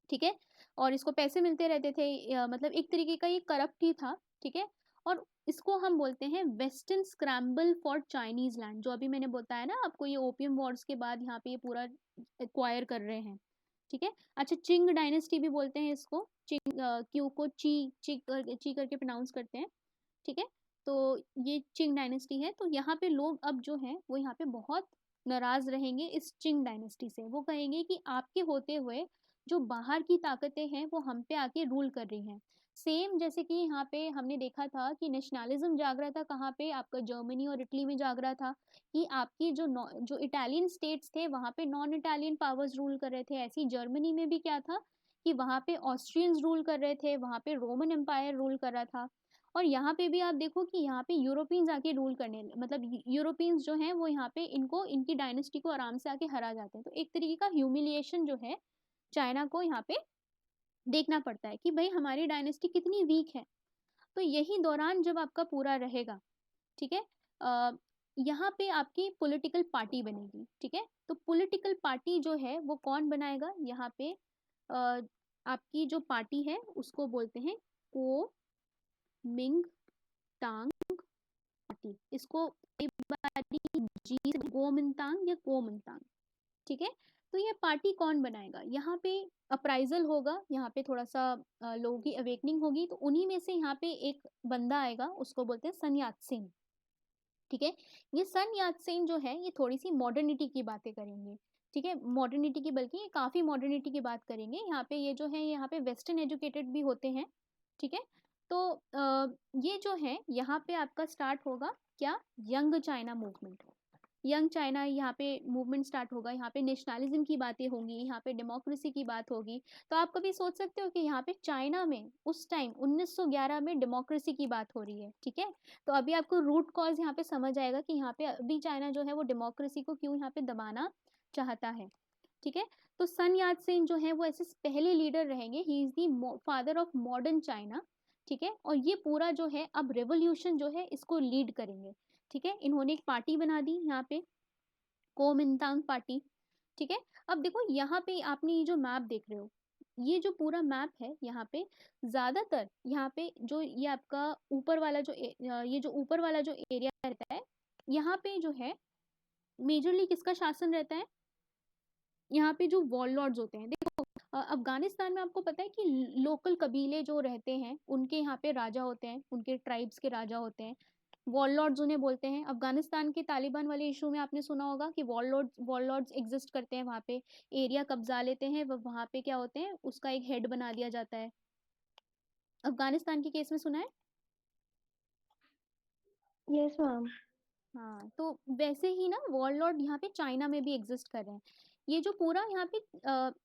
ठीक है। और इसको पैसे मिलते रहते थे, मतलब एक तरीके का ये करप्ट ही था, ठीक है। और इसको हम बोलते हैं western scramble for Chinese land, जो अभी मैंने बताया ना आपको, ये ओपियम वॉर्स के बाद यहाँ पे ये पूरा एक्वायर कर रहे हैं, ठीक है। अच्छा, चिंग डायनेस्टी भी बोलते हैं इसको, चिंग क्यू को ची करके प्रोनाउंस करते हैं, ठीक है। तो ये चिंग डायनेस्टी है। तो यहाँ पे लोग अब जो है वो यहाँ पे बहुत नाराज रहेंगे इस चिंग डायनेस्टी से। वो कहेंगे कि आपके होते हुए जो बाहर की ताकतें हैं वो हम पे आके रूल कर रही हैं। सेम जैसे कि यहाँ पे हमने देखा था कि नेशनलिज्म जाग रहा था, कहाँ पे आपका जर्मनी और इटली में जाग रहा था, कि आपकी जो इटालियन स्टेट्स थे वहाँ पे नॉन इटालियन पावर्स रूल कर रहे थे। ऐसी जर्मनी में भी क्या था कि वहाँ पे ऑस्ट्रियंस रूल कर रहे थे, वहाँ पे रोमन एम्पायर रूल कर रहा था। और यहाँ पे भी आप देखो कि यहाँ पे यूरोपियंस आके रूल करने, मतलब यूरोपियंस जो हैं वो यहाँ पे इनको इनकी डायनेस्टी को आराम से आके हरा जाते हैं। तो एक तरीके का ह्यूमिलिएशन जो है चाइना को यहाँ पे देखना पड़ता है कि भाई हमारी डायनेस्टी कितनी वीक है। तो यही दौरान जब आपका पूरा रहेगा, ठीक है, यहाँ पे आपकी पॉलिटिकल पार्टी बनेगी, ठीक है। तो पॉलिटिकल पार्टी जो है वो कौन बनाएगा, यहाँ पे आपकी जो पार्टी है उसको बोलते हैं को मिंग टांग पार्टी। इसको कई बारी जी गोमिंतांग या कोमिंतांग, ठीक है। तो ये पार्टी कौन बनाएगा, यहाँ पे अप्राइजल होगा, यहाँ पे थोड़ा सा लोगों की अवेकनिंग होगी। तो उन्हीं में से यहाँ पे एक बंदा आएगा, उसको बोलते हैं सन यात सेन, ठीक है। ये सन यात सेन जो है ये थोड़ी सी मॉडर्निटी की बातें करेंगे, ठीक है। मॉडर्निटी की, बल्कि ये काफ़ी मॉडर्निटी की बात करेंगे। यहाँ पे ये जो है यहाँ पे वेस्टर्न एजुकेटेड भी होते हैं, ठीक है। तो ये जो है यहाँ पे आपका स्टार्ट होगा क्या, young China movement. Young China यहाँ पे मूवमेंट स्टार्ट होगा। यहाँ पे नेशनलिज्म की बातें होंगी, यहाँ पे डेमोक्रेसी की बात होगी। तो आप कभी सोच सकते हो कि यहाँ पे चाइना में उस टाइम 1911 में डेमोक्रेसी की बात हो रही है, ठीक है। तो अभी आपको रूट कॉज यहाँ पे समझ आएगा कि यहाँ पे अभी चाइना जो है वो डेमोक्रेसी को क्यों यहाँ पे दबाना चाहता है, ठीक है। तो सन यात सेन जो है वो ऐसे पहले लीडर रहेंगे, he is the father of modern China, ठीक है। और ये पूरा जो है अब रेवोल्यूशन जो है इसको लीड करेंगे, ठीक है। इन्होंने एक पार्टी बना दी यहाँ पे, कोमिंतांग पार्टी, ठीक है। अब देखो यहाँ पे आपने ये जो मैप देख रहे हो, ये जो पूरा मैप है यहाँ पे ज़्यादातर यहाँ पे जो ये आपका ऊपर वाला जो ये जो ऊपर वाला जो एरिया रहता है, यहाँ पे जो है मेजरली किसका शासन रहता है? यहाँ पे जो वॉरलॉर्ड्स होते हैं। देखो अफगानिस्तान में आपको पता है कि लोकल कबीले जो रहते हैं उनके यहाँ पे राजा होते हैं, उनके ट्राइब्स के राजा होते हैं, वॉरलॉर्ड्स उन्हें बोलते हैं। अफगानिस्तान के तालिबान वाले इशू में आपने सुना होगा कि वॉरलॉर्ड्स वॉरलॉर्ड्स एग्जिस्ट करते हैं वहाँ पे, एरिया कब्जा लेते हैं, वहाँ पे क्या होते हैं, उसका एक हेड बना दिया जाता है। अफगानिस्तान के केस में सुना है? Yes ma'am. हाँ, तो वैसे ही ना वॉरलॉर्ड यहाँ पे चाइना में भी एग्जिस्ट कर रहे हैं। ये जो पूरा यहाँ पे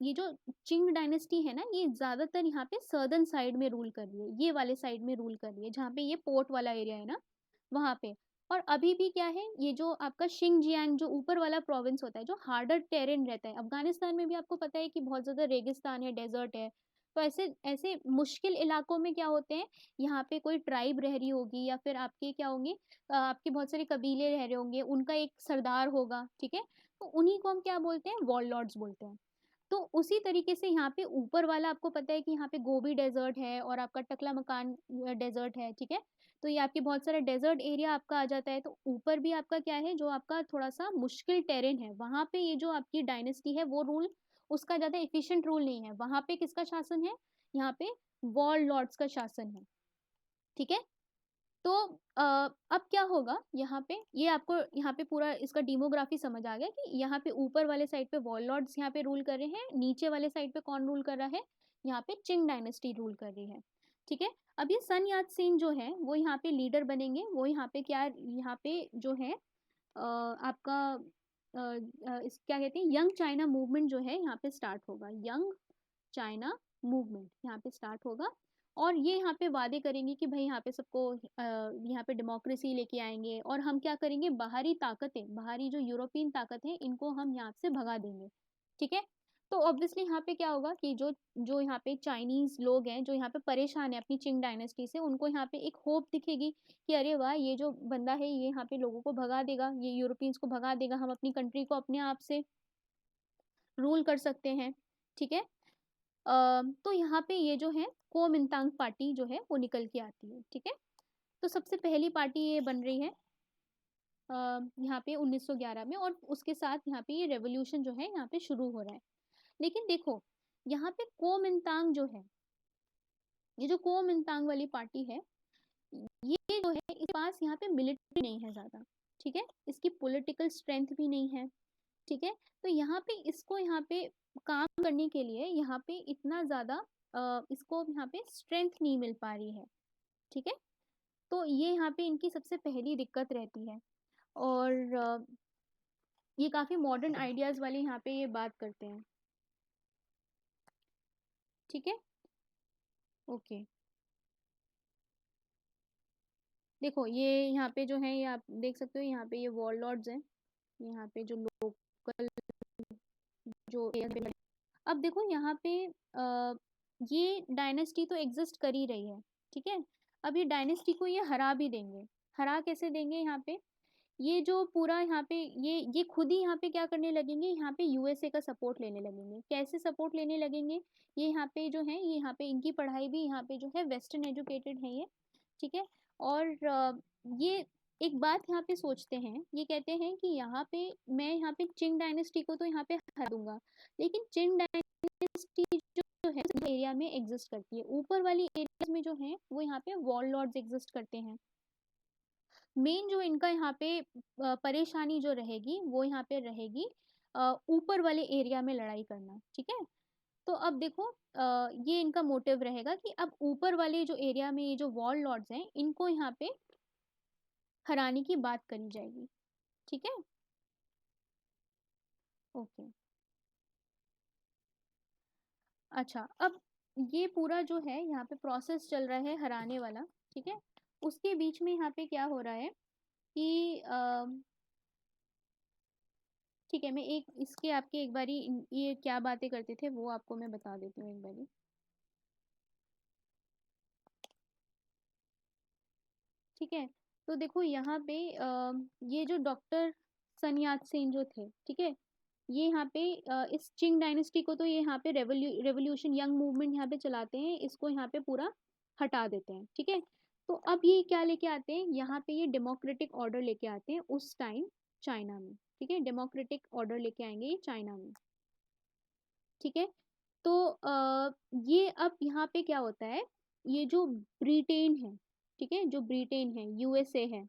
ये जो चिंग डायनेस्टी है ना, ये ज्यादातर यहाँ पे सर्दर्न साइड में रूल कर रही है, ये वाले साइड में रूल कर रही है, जहाँ पे ये पोर्ट वाला एरिया है ना, वहाँ पे। और अभी भी क्या है, ये जो आपका शिंगजियांग जो ऊपर वाला प्रोविंस होता है, जो हार्डर टेरेन रहता है, अफगानिस्तान में भी आपको पता है कि बहुत ज्यादा रेगिस्तान है, डेजर्ट है। तो ऐसे ऐसे मुश्किल इलाकों में क्या होते हैं, यहाँ पे कोई ट्राइब रह रही होगी, या फिर आपके क्या होंगे, आपके बहुत सारे कबीले रह रहे होंगे, उनका एक सरदार होगा, ठीक है। तो उन्हीं को हम क्या बोलते हैं, वॉरलॉर्ड्स बोलते हैं। तो उसी तरीके से यहाँ पे ऊपर वाला आपको पता है कि यहाँ पे गोबी डेजर्ट है और आपका टकला मकान डेजर्ट है, ठीक है। तो ये आपके बहुत सारा डेजर्ट एरिया आपका आ जाता है। तो ऊपर भी आपका क्या है, जो आपका थोड़ा सा मुश्किल टेरेन है, वहां पे ये जो आपकी डायनेस्टी है वो रूल, उसका ज्यादा एफिशिएंट रूल नहीं है, वहां पे किसका शासन है, यहाँ पे वॉरलॉर्ड्स का शासन है, ठीक है। तो अब क्या होगा यहाँ पे, ये आपको यहाँ पे पूरा इसका डेमोग्राफी समझ आ गया कि यहाँ पे ऊपर वाले साइड पे वॉरलॉर्ड्स यहाँ पे रूल कर रहे हैं, नीचे वाले साइड पे कौन रूल कर रहा है, यहाँ पे चिंग डायनेस्टी रूल कर रही है, ठीक है। अब ये सन यात सेन जो है वो यहाँ पे लीडर बनेंगे, वो यहाँ पे क्या, यहाँ पे जो है आपका क्या कहते हैं, यंग चाइना मूवमेंट जो है यहाँ पे स्टार्ट होगा, यंग चाइना मूवमेंट यहाँ पे स्टार्ट होगा। और ये यहाँ पे वादे करेंगे कि भाई यहाँ पे सबको यहाँ पे डेमोक्रेसी लेके आएंगे, और हम क्या करेंगे, बाहरी ताकतें, बाहरी जो यूरोपियन ताकत है, इनको हम यहाँ से भगा देंगे, ठीक है। तो ऑब्वियसली यहाँ पे क्या होगा कि जो जो यहाँ पे चाइनीज लोग हैं, जो यहाँ पे परेशान है अपनी चिंग डायनेस्टी से, उनको यहाँ पे एक होप दिखेगी कि अरे वाह, ये जो बंदा है ये यहाँ पे लोगों को भगा देगा, ये यूरोपियंस को भगा देगा, हम अपनी कंट्री को अपने आप से रूल कर सकते हैं, ठीक है। तो यहाँ पे ये जो है कोमिंतांग पार्टी जो है वो निकल के आती है, ठीक है। तो सबसे पहली पार्टी ये बन रही है यहाँ पे 1911 में, और उसके साथ यहाँ पे ये रेवोल्यूशन जो है यहाँ पे शुरू हो रहा है। लेकिन देखो यहाँ पे कोमिंतांग जो है, ये जो कोमिंतांग वाली पार्टी है, ये जो है इसके पास यहाँ पे मिलिट्री नहीं है ज्यादा, ठीक है, इसकी पॉलिटिकल स्ट्रेंथ भी नहीं है, ठीक है। तो यहाँ पे इसको यहाँ पे काम करने के लिए यहाँ पे इतना ज्यादा इसको यहाँ पे स्ट्रेंथ नहीं मिल पा रही है, ठीक है। तो ये यहाँ पे इनकी सबसे पहली दिक्कत रहती है। और ये काफी मॉडर्न आइडियाज वाली यहाँ पे ये बात करते हैं, ठीक है। ओके, देखो ये यहाँ पे जो है, ये आप देख सकते हो, यहाँ पे ये वॉरलॉर्ड्स हैं, यहाँ पे जो लोकल जो अब देखो यहाँ पे ये डायनेस्टी तो एग्जिस्ट कर ही रही है, ठीक है। अब ये डायनेस्टी को ये हरा भी देंगे। हरा कैसे देंगे, यहाँ पे ये जो पूरा यहाँ पे ये खुद ही यहाँ पे क्या करने लगेंगे, यहाँ पे यूएसए का सपोर्ट लेने लगेंगे। कैसे सपोर्ट लेने लगेंगे, ये यहाँ पे जो है, ये यहाँ पे इनकी पढ़ाई भी यहाँ पे जो है वेस्टर्न एजुकेटेड है ये, ठीक है। और ये एक बात यहाँ पे सोचते हैं, ये कहते हैं कि यहाँ पे मैं यहाँ पे चिंग डायनेस्टी को तो यहाँ पे हरा दूंगा, लेकिन चिंग डायनेस्टी जो है एरिया में एग्जिस्ट करती है, ऊपर वाली एरिया में जो है वो यहाँ पे वॉरलॉर्ड्स एग्जिस्ट करते हैं। मेन जो इनका यहाँ पे परेशानी जो रहेगी वो यहाँ पे रहेगी ऊपर वाले एरिया में लड़ाई करना, ठीक है। तो अब देखो ये इनका मोटिव रहेगा कि अब ऊपर वाले जो एरिया में ये जो वॉर लॉर्ड्स हैं, इनको यहाँ पे हराने की बात करी जाएगी, ठीक है। ओके, अच्छा, अब ये पूरा जो है यहाँ पे प्रोसेस चल रहा है हराने वाला, ठीक है। उसके बीच में यहाँ पे क्या हो रहा है कि ठीक है, मैं एक इसके आपके एक बारी ये क्या बातें करते थे वो आपको मैं बता देती हूँ एक बारी, ठीक है। तो देखो यहाँ पे ये जो डॉक्टर सन यात सेन जो थे, ठीक है, ये यहाँ पे इस चिंग डायनेस्टी को तो ये यहाँ पे रेवोल्यूशन यंग मूवमेंट यहाँ पे चलाते हैं, इसको यहाँ पे पूरा हटा देते हैं। ठीक है, तो अब ये क्या लेके आते हैं, यहाँ पे ये डेमोक्रेटिक ऑर्डर लेके आते हैं उस टाइम चाइना में। ठीक है, डेमोक्रेटिक ऑर्डर लेके आएंगे ये चाइना में। ठीक है, तो ये अब यहाँ पे क्या होता है, ये जो ब्रिटेन है, ठीक है, जो ब्रिटेन है, यूएसए है,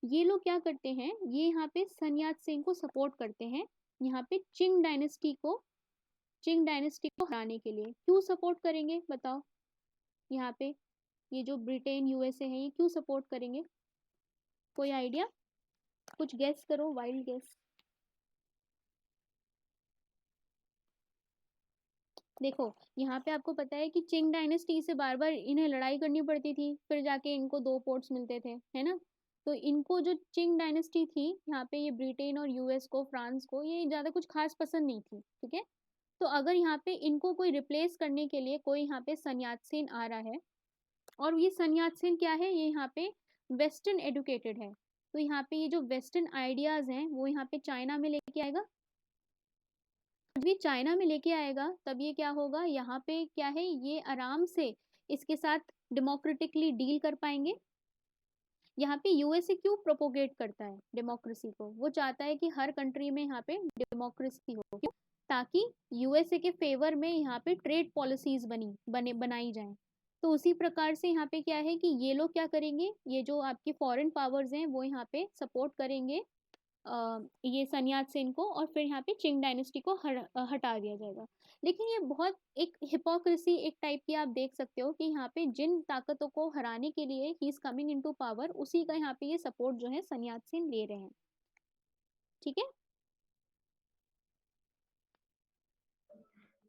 ये लोग क्या करते हैं, ये यहाँ पे सन यात सेन को सपोर्ट करते हैं, यहाँ पे चिंग डायनेस्टी को हराने के लिए। क्यों सपोर्ट करेंगे बताओ, यहाँ पे ये जो ब्रिटेन यूएसए है ये क्यों सपोर्ट करेंगे, कोई आइडिया, कुछ गेस करो, वाइल्ड गेस। देखो, यहाँ पे आपको पता है कि चिंग डायनेस्टी से बार बार इन्हें लड़ाई करनी पड़ती थी, फिर जाके इनको 2 पोर्ट्स मिलते थे, है ना। तो इनको जो चिंग डायनेस्टी थी यहाँ पे, ये ब्रिटेन और यूएस को, फ्रांस को, ये ज्यादा कुछ खास पसंद नहीं थी। ठीक है, तो अगर यहाँ पे इनको कोई रिप्लेस करने के लिए कोई यहाँ पे सन यात सेन आ रहा है, और ये सन यात सेन क्या है, ये यहाँ पे वेस्टर्न एडुकेटेड है, तो यहाँ पे ये जो वेस्टर्न आइडियाज हैं वो यहाँ पे चाइना में लेके आएगा। जब ये चाइना में लेके आएगा तब ये क्या होगा, यहाँ पे क्या है, ये आराम से इसके साथ डेमोक्रेटिकली डील कर पाएंगे। यहाँ पे यूएसए क्यों प्रोपोगेट करता है डेमोक्रेसी को, वो चाहता है कि हर कंट्री में यहाँ पे डेमोक्रेसी हो, क्यों, ताकि यूएसए के फेवर में यहाँ पे ट्रेड पॉलिसीज बनाई जाएं। तो उसी प्रकार से यहाँ पे क्या है कि ये लोग क्या करेंगे, ये जो आपके फॉरेन पावर्स हैं वो यहाँ पे सपोर्ट करेंगे ये सन यात सेन को, और फिर यहाँ पे चिंग डायनेस्टी को हटा दिया जाएगा। लेकिन ये बहुत एक हिपोक्रेसी एक टाइप की आप देख सकते हो कि यहाँ पे जिन ताकतों को हराने के लिए he is coming into power, उसी का यहाँ पे ये सपोर्ट जो है सन यात सेन ले रहे हैं। ठीक है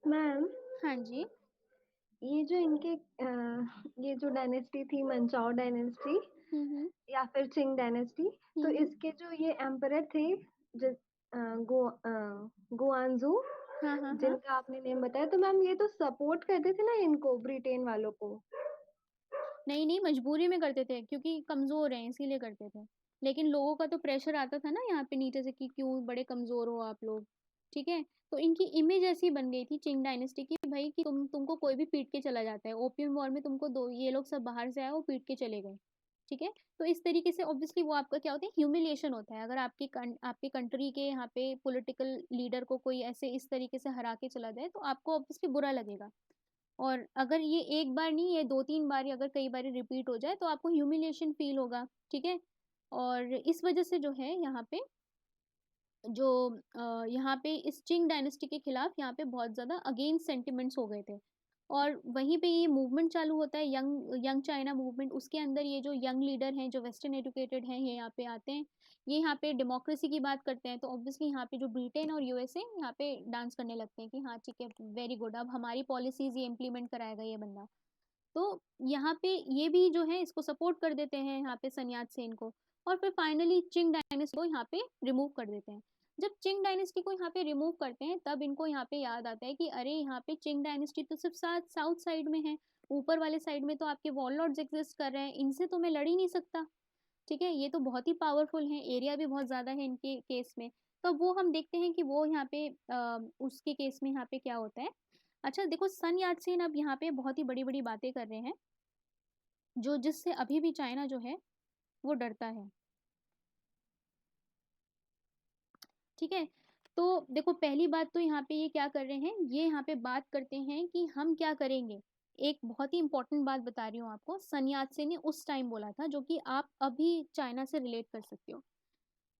मैम, हाँ जी। ये जो इनके ये जो डायनेस्टी थी, मंचाओ डायनेस्टी हम्म या फिर चिंग डायनेस्टी, तो हम्म इसके जो ये एम्परर थे, जिस गुआनजू, हाँ हाँ हाँ। जिनका आपने नेम बताया, तो मैम ये तो सपोर्ट करते थे ना इनको, ब्रिटेन वालों को। नहीं नहीं, मजबूरी में करते थे क्योंकि कमजोर हैं इसीलिए करते थे। लेकिन लोगों का तो प्रेशर आता था ना यहाँ पे नीचे से कि क्यों बड़े कमजोर हो आप लोग। ठीक है, तो इनकी इमेज ऐसी बन गई थी चिंग डायनेस्टी की, भाई कि तुमको कोई भी पीट के चला जाता है, ओपियम वॉर में तुमको दो ये लोग सब बाहर से आए वो पीट के चले गए। ठीक है, तो इस तरीके से ऑब्वियसली वो आपका क्या होता है, ह्यूमिलिएशन होता है। अगर आपके कंट्री के यहाँ पे पॉलिटिकल लीडर को कोई ऐसे इस तरीके से हरा के चला जाए तो आपको ऑब्वियसली बुरा लगेगा। और अगर ये एक बार नहीं, ये 2-3 बार, अगर कई बार रिपीट हो जाए तो आपको ह्यूमिलिएशन फील होगा। ठीक है, और इस वजह से जो है यहाँ पे जो यहाँ पे इस चिंग डायनेस्टी के खिलाफ यहाँ पे बहुत ज़्यादा अगेंस्ट सेंटिमेंट्स हो गए थे। और वहीं पे ये मूवमेंट चालू होता है, यंग यंग चाइना मूवमेंट। उसके अंदर ये जो यंग लीडर हैं जो वेस्टर्न एजुकेटेड हैं ये यहाँ पे आते हैं, ये यहाँ पे डेमोक्रेसी की बात करते हैं। तो ऑब्वियसली यहाँ पे जो ब्रिटेन और यूएसए यहाँ पे डांस करने लगते हैं कि हाँ ठीक है, वेरी गुड, अब हमारी पॉलिसीज ये इम्प्लीमेंट कराएगा ये बंदा। तो यहाँ पे ये भी जो है इसको सपोर्ट कर देते हैं यहाँ पे सन यात सेन को। और फिर फाइनली चिंग डायनेस्टी को यहाँ पे रिमूव कर देते हैं। जब चिंग डायनेस्टी को यहाँ पे रिमूव करते हैं तब इनको यहाँ पे याद आता है कि अरे यहाँ पे चिंग डायनेस्टी तो सिर्फ साउथ साइड में है, ऊपर वाले साइड में तो आपके वॉरलॉर्ड्स एग्जिस्ट कर रहे हैं, इनसे तो मैं लड़ ही नहीं सकता। ठीक है, ये तो बहुत ही पावरफुल है, एरिया भी बहुत ज्यादा है इनके केस में। तो वो हम देखते हैं कि वो यहाँ पे उसके केस में यहाँ पे क्या होता है। अच्छा देखो, सन यात सेन अब यहाँ पे बहुत ही बड़ी बड़ी बातें कर रहे हैं, जो जिससे अभी भी चाइना जो है वो डरता है। ठीक है, तो देखो पहली बात तो यहाँ पे ये क्या कर रहे हैं, ये यहाँ पे बात करते हैं कि हम क्या करेंगे। एक बहुत ही इंपॉर्टेंट बात बता रही हूँ आपको, सन यात सेन ने उस टाइम बोला था, जो कि आप अभी चाइना से रिलेट कर सकते हो।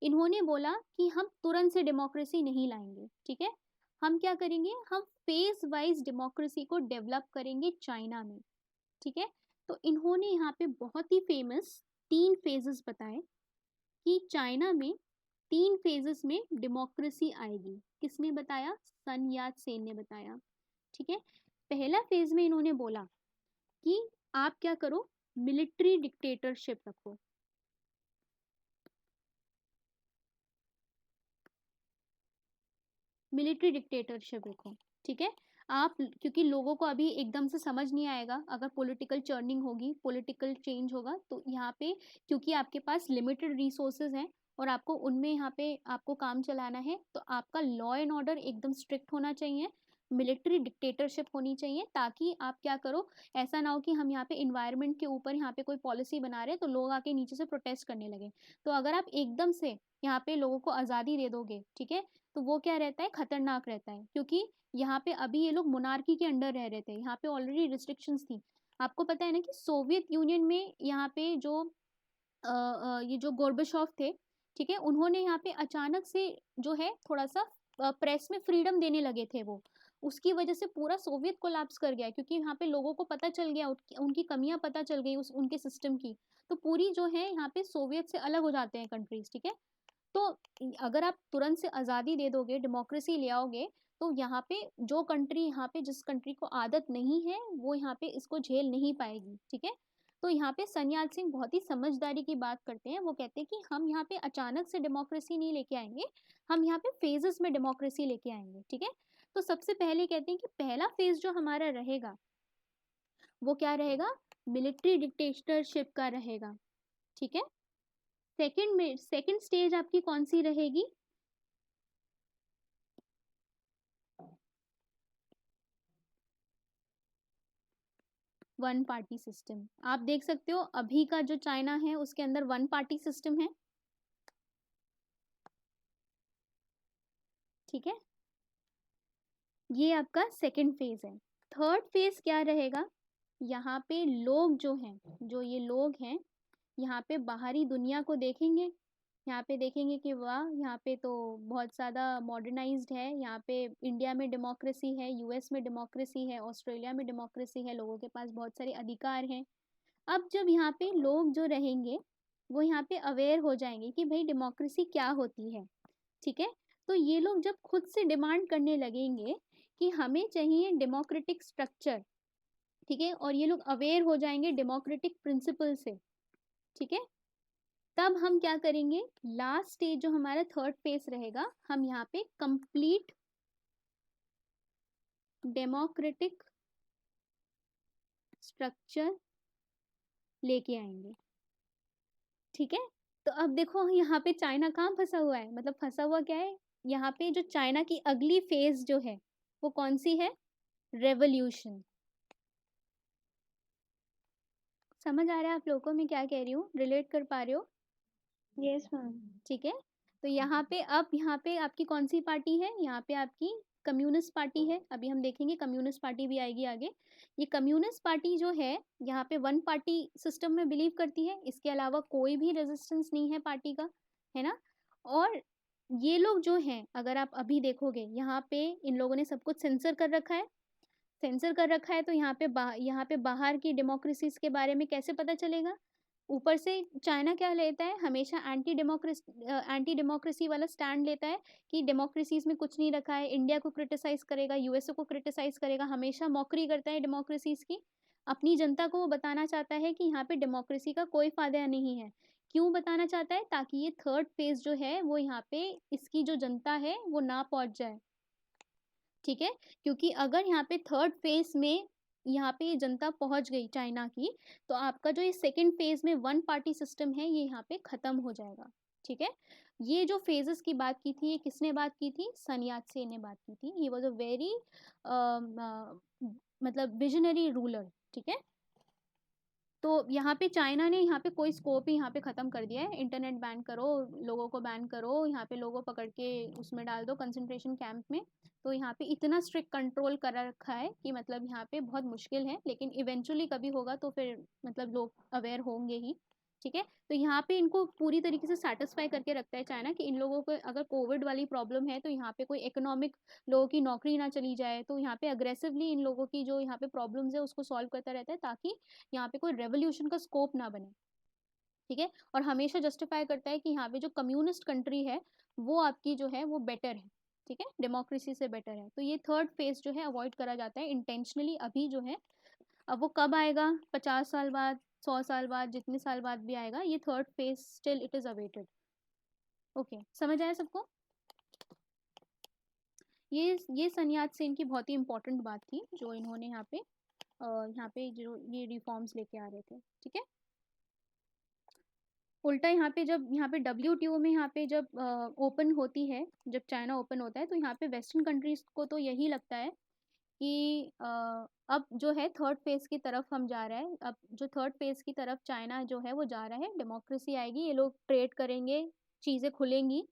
इन्होंने बोला कि हम तुरंत से डेमोक्रेसी नहीं लाएंगे। ठीक है, हम क्या करेंगे, हम फेज वाइज डेमोक्रेसी को डेवलप करेंगे चाइना में। ठीक है, तो इन्होंने यहाँ पे बहुत ही फेमस 3 फेजेस बताए कि चाइना में 3 फेजेस में डेमोक्रेसी आएगी। किसने बताया, सन यात सेन ने बताया। ठीक है, पहला फेज में इन्होंने बोला कि आप क्या करो, मिलिट्री डिक्टेटरशिप रखो। मिलिट्री डिक्टेटरशिप रखो। ठीक है, आप, क्योंकि लोगों को अभी एकदम से समझ नहीं आएगा, अगर पॉलिटिकल चर्निंग होगी, पॉलिटिकल चेंज होगा, तो यहाँ पे क्योंकि आपके पास लिमिटेड रिसोर्सेज हैं और आपको उनमें यहाँ पे आपको काम चलाना है, तो आपका लॉ एंड ऑर्डर एकदम स्ट्रिक्ट होना चाहिए, मिलिट्री डिक्टेटरशिप होनी चाहिए, ताकि आप क्या करो, ऐसा ना हो कि हम यहाँ पे इन्वायरमेंट के ऊपर यहाँ पे कोई पॉलिसी बना रहे हैं तो लोग आके नीचे से प्रोटेस्ट करने लगे। तो अगर आप एकदम से यहाँ पे लोगों को आज़ादी दे दोगे, ठीक है, तो वो क्या रहता है, खतरनाक रहता है, क्योंकि यहाँ पे अभी ये लोग मोनार्की के अंडर रह रहे थे, यहाँ पे ऑलरेडी रिस्ट्रिक्शंस थी। आपको पता है ना कि सोवियत यूनियन में यहाँ पे जो ये जो गोर्बाचोव थे, ठीक है, उन्होंने यहाँ पे अचानक से जो है थोड़ा सा प्रेस में फ्रीडम देने लगे थे वो, उसकी वजह से पूरा सोवियत कोलैप्स कर गया, क्योंकि यहाँ पे लोगों को पता चल गया, उनकी कमियां पता चल गई उस उनके सिस्टम की। तो पूरी जो है यहाँ पे सोवियत से अलग हो जाते हैं कंट्रीज, ठीक है। तो अगर आप तुरंत से आज़ादी दे दोगे, डेमोक्रेसी ले आओगे, तो यहाँ पे जो कंट्री, यहाँ पे जिस कंट्री को आदत नहीं है वो यहाँ पे इसको झेल नहीं पाएगी, ठीक है। तो यहाँ पे सन यात सिंह बहुत ही समझदारी की बात करते हैं, वो कहते हैं कि हम यहाँ पे अचानक से डेमोक्रेसी नहीं लेके आएंगे, हम यहाँ पे फेजेस में डेमोक्रेसी लेके आएंगे, ठीक है। तो सबसे पहले कहते हैं कि पहला फेज जो हमारा रहेगा वो क्या रहेगा, मिलिट्री डिक्टेटरशिप का रहेगा, ठीक है। सेकंड स्टेज आपकी कौन सी रहेगी, वन पार्टी सिस्टम। आप देख सकते हो अभी का जो चाइना है उसके अंदर वन पार्टी सिस्टम है, ठीक है। ये आपका सेकंड फेज है। थर्ड फेज क्या रहेगा, यहाँ पे लोग जो हैं, जो ये लोग हैं, यहाँ पे बाहरी दुनिया को देखेंगे, यहाँ पे देखेंगे कि वाह, यहाँ पे तो बहुत ज़्यादा मॉडर्नाइज्ड है, यहाँ पे इंडिया में डेमोक्रेसी है, यूएस में डेमोक्रेसी है, ऑस्ट्रेलिया में डेमोक्रेसी है, लोगों के पास बहुत सारे अधिकार हैं। अब जब यहाँ पे लोग जो रहेंगे वो यहाँ पे अवेयर हो जाएंगे कि भाई डेमोक्रेसी क्या होती है, ठीक है। तो ये लोग जब खुद से डिमांड करने लगेंगे कि हमें चाहिए डेमोक्रेटिक स्ट्रक्चर, ठीक है, और ये लोग अवेयर हो जाएंगे डेमोक्रेटिक प्रिंसिपल से, ठीक है, तब हम क्या करेंगे, लास्ट स्टेज जो हमारा थर्ड फेज रहेगा, हम यहाँ पे कंप्लीट डेमोक्रेटिक स्ट्रक्चर लेके आएंगे, ठीक है। तो अब देखो यहाँ पे चाइना कहाँ फंसा हुआ है, मतलब फंसा हुआ क्या है, यहाँ पे जो चाइना की अगली फेज जो है वो कौन सी है, रेवोल्यूशन। समझ आ रहा है आप लोगों को मैं क्या कह रही हूँ, रिलेट कर पा रहे हो, यस मैम। ठीक है। तो यहाँ पे अब यहाँ पे आपकी कौन सी पार्टी है, यहाँ पे आपकी कम्युनिस्ट पार्टी है, अभी हम देखेंगे कम्युनिस्ट पार्टी भी आएगी आगे। ये कम्युनिस्ट पार्टी जो है यहाँ पे वन पार्टी सिस्टम में बिलीव करती है, इसके अलावा कोई भी रेजिस्टेंस नहीं है पार्टी का, है ना। और ये लोग जो हैं, अगर आप अभी देखोगे यहाँ पे इन लोगों ने सब कुछ सेंसर कर रखा है, सेंसर कर रखा है, तो यहाँ पे बाहर की डेमोक्रेसीज के बारे में कैसे पता चलेगा। ऊपर से चाइना क्या लेता है, हमेशा एंटी डेमोक्रेसी वाला स्टैंड लेता है कि डेमोक्रेसीज में कुछ नहीं रखा है, इंडिया को क्रिटिसाइज करेगा, यूएसए को क्रिटिसाइज करेगा, हमेशा मॉकरी करता है डेमोक्रेसीज की। अपनी जनता को वो बताना चाहता है कि यहाँ पे डेमोक्रेसी का कोई फायदा नहीं है। क्यों बताना चाहता है, ताकि ये थर्ड फेज जो है वो यहाँ पे इसकी जो जनता है वो ना पहुंच जाए, ठीक है। क्योंकि अगर यहाँ पे थर्ड फेज में यहाँ पे ये जनता पहुंच गई चाइना की, तो आपका जो ये सेकंड फेज में वन पार्टी सिस्टम है ये यहाँ पे खत्म हो जाएगा, ठीक है। ये जो फेजेस की बात की थी, ये किसने बात की थी, सन यात से ने बात की थी, ही वॉज अ वेरी मतलब विजनरी रूलर, ठीक है। तो यहाँ पे चाइना ने यहाँ पे कोई स्कोप ही यहाँ पे ख़त्म कर दिया है, इंटरनेट बैन करो, लोगों को बैन करो, यहाँ पे लोगों पकड़ के उसमें डाल दो कंसंट्रेशन कैंप में। तो यहाँ पे इतना स्ट्रिक्ट कंट्रोल कर रखा है कि मतलब यहाँ पे बहुत मुश्किल है, लेकिन इवेंचुअली कभी होगा तो फिर मतलब लोग अवेयर होंगे ही, ठीक है। तो यहाँ पे इनको पूरी तरीके से सेटिस्फाई करके रखता है चाइना कि इन लोगों को अगर कोविड वाली प्रॉब्लम है तो यहाँ पे कोई इकोनॉमिक, लोगों की नौकरी ना चली जाए, तो यहाँ पे अग्रेसिवली इन लोगों की जो यहाँ पे प्रॉब्लम्स है उसको सॉल्व करता रहता है, ताकि यहाँ पे कोई रेवोल्यूशन का स्कोप ना बने, ठीक है। और हमेशा जस्टिफाई करता है कि यहाँ पे जो कम्युनिस्ट कंट्री है वो आपकी जो है वो बेटर है, ठीक है, डेमोक्रेसी से बेटर है। तो ये थर्ड फेज जो है अवॉइड करा जाता है इंटेंशनली अभी जो है। अब वो कब आएगा, 50 साल बाद, 100 साल बाद, जितने साल बाद भी आएगा, ये third phase still it is awaited. Okay, समझ आया सबको। ये सन यात सेन की बहुत ही इंपॉर्टेंट बात थी जो इन्होंने यहाँ पे जो ये रिफॉर्म्स लेके आ रहे थे, ठीक है। उल्टा यहाँ पे WTO में यहाँ पे जब ओपन होती है, जब चाइना ओपन होता है, तो यहाँ पे वेस्टर्न कंट्रीज को तो यही लगता है कि अब जो है थर्ड फेज की तरफ हम जा रहे हैं। अब जो थर्ड फेज की तरफ चाइना जो है वो जा रहा है, डेमोक्रेसी आएगी, ये लोग ट्रेड करेंगे, चीज़ें खुलेंगी,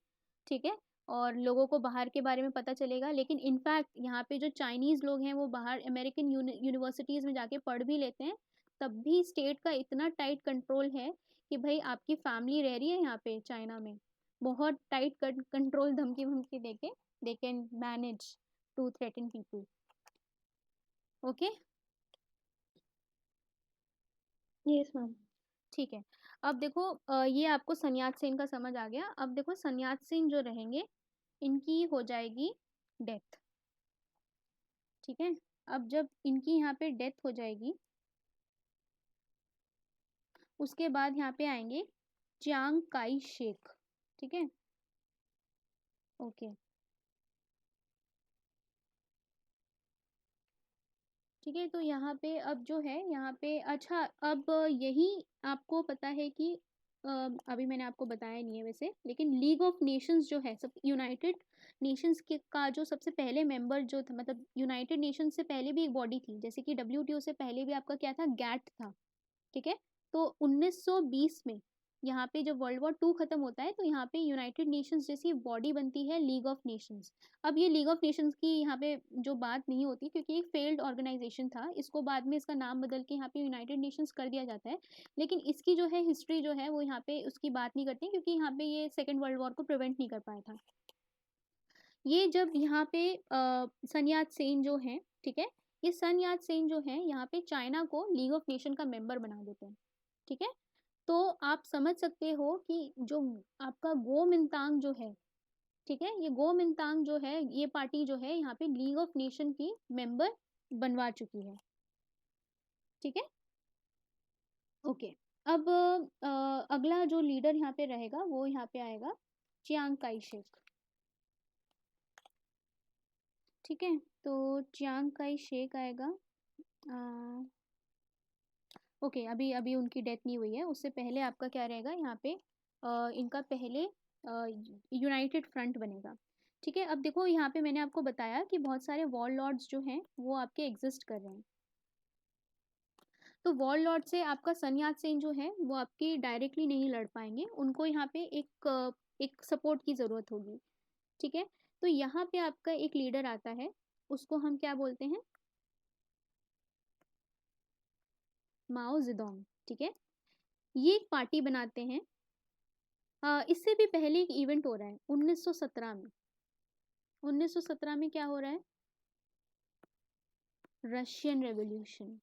ठीक है, और लोगों को बाहर के बारे में पता चलेगा। लेकिन इनफैक्ट यहाँ पे जो चाइनीज़ लोग हैं वो बाहर अमेरिकन यूनिवर्सिटीज़ में जाके पढ़ भी लेते हैं, तब भी स्टेट का इतना टाइट कंट्रोल है कि भाई आपकी फैमिली रह रही है यहाँ पे चाइना में, बहुत टाइट कंट्रोल, धमकी वमकी देके they can manage to threaten people. Okay, yes ma'am. ठीक है। अब देखो ये आपको सन यात सेन का समझ आ गया। अब देखो सन यात सेन जो रहेंगे, इनकी हो जाएगी डेथ, ठीक है। अब जब इनकी यहाँ पे डेथ हो जाएगी, उसके बाद यहाँ पे आएंगे चियांग काई शेक, ठीक है, ओके, ठीक है। तो यहाँ पे अब जो है यहाँ पे, अच्छा अब यही आपको पता है कि अभी मैंने आपको बताया नहीं है वैसे, लेकिन लीग ऑफ नेशंस जो है, सब यूनाइटेड नेशंस के का जो सबसे पहले मेंबर जो था, मतलब यूनाइटेड नेशंस से पहले भी एक बॉडी थी, जैसे कि WTO से पहले भी आपका क्या था, गैट था, ठीक है। तो 1920 में यहाँ पे जब वर्ल्ड वॉर 2 खत्म होता है, तो यहाँ पे यूनाइटेड नेशंस जैसी बॉडी बनती है, लीग ऑफ नेशंस। अब ये लीग ऑफ नेशंस की यहाँ पे जो बात नहीं होती, क्योंकि एक फेल्ड ऑर्गेनाइजेशन था, इसको बाद में इसका नाम बदल के यहाँ पे यूनाइटेड नेशंस कर दिया जाता है। लेकिन इसकी जो है हिस्ट्री जो है वो यहाँ पे उसकी बात नहीं करते, क्योंकि यहाँ पे ये सेकेंड वर्ल्ड वॉर को प्रिवेंट नहीं कर पाया था। ये जब यहाँ पे सन यात सेन जो है, ठीक है, ये सन यात सेन जो है यहाँ पे चाइना को लीग ऑफ नेशन का मेंबर बना देते हैं, ठीक है। तो आप समझ सकते हो कि जो आपका गो मिंतांग जो है, ठीक है, ये गो मिंतांग जो है, ये पार्टी जो है यहाँ पे लीग ऑफ नेशन की मेंबर बनवा चुकी है, ठीक है, ओके। अब अगला जो लीडर यहाँ पे रहेगा वो यहाँ पे आएगा चियांग काई शेक, ठीक है। तो चियांग काई शेक आएगा, ओके, अभी अभी उनकी डेथ नहीं हुई है, उससे पहले आपका क्या रहेगा यहाँ पे, इनका पहले यूनाइटेड फ्रंट बनेगा, ठीक है। अब देखो यहाँ पे मैंने आपको बताया कि बहुत सारे वॉर लॉर्ड्स जो हैं वो आपके एग्जिस्ट कर रहे हैं। तो वॉर लॉर्ड से आपका सन यात सेन जो है वो आपकी डायरेक्टली नहीं लड़ पाएंगे, उनको यहाँ पे एक सपोर्ट की ज़रूरत होगी, ठीक है। तो यहाँ पे आपका एक लीडर आता है, उसको हम क्या बोलते हैं, माओ जेडोंग, ठीक है। ये एक पार्टी बनाते हैं। इससे भी पहले एक इवेंट हो रहा है 1917 में। 1917 में क्या हो रहा है, रशियन रेवोल्यूशन,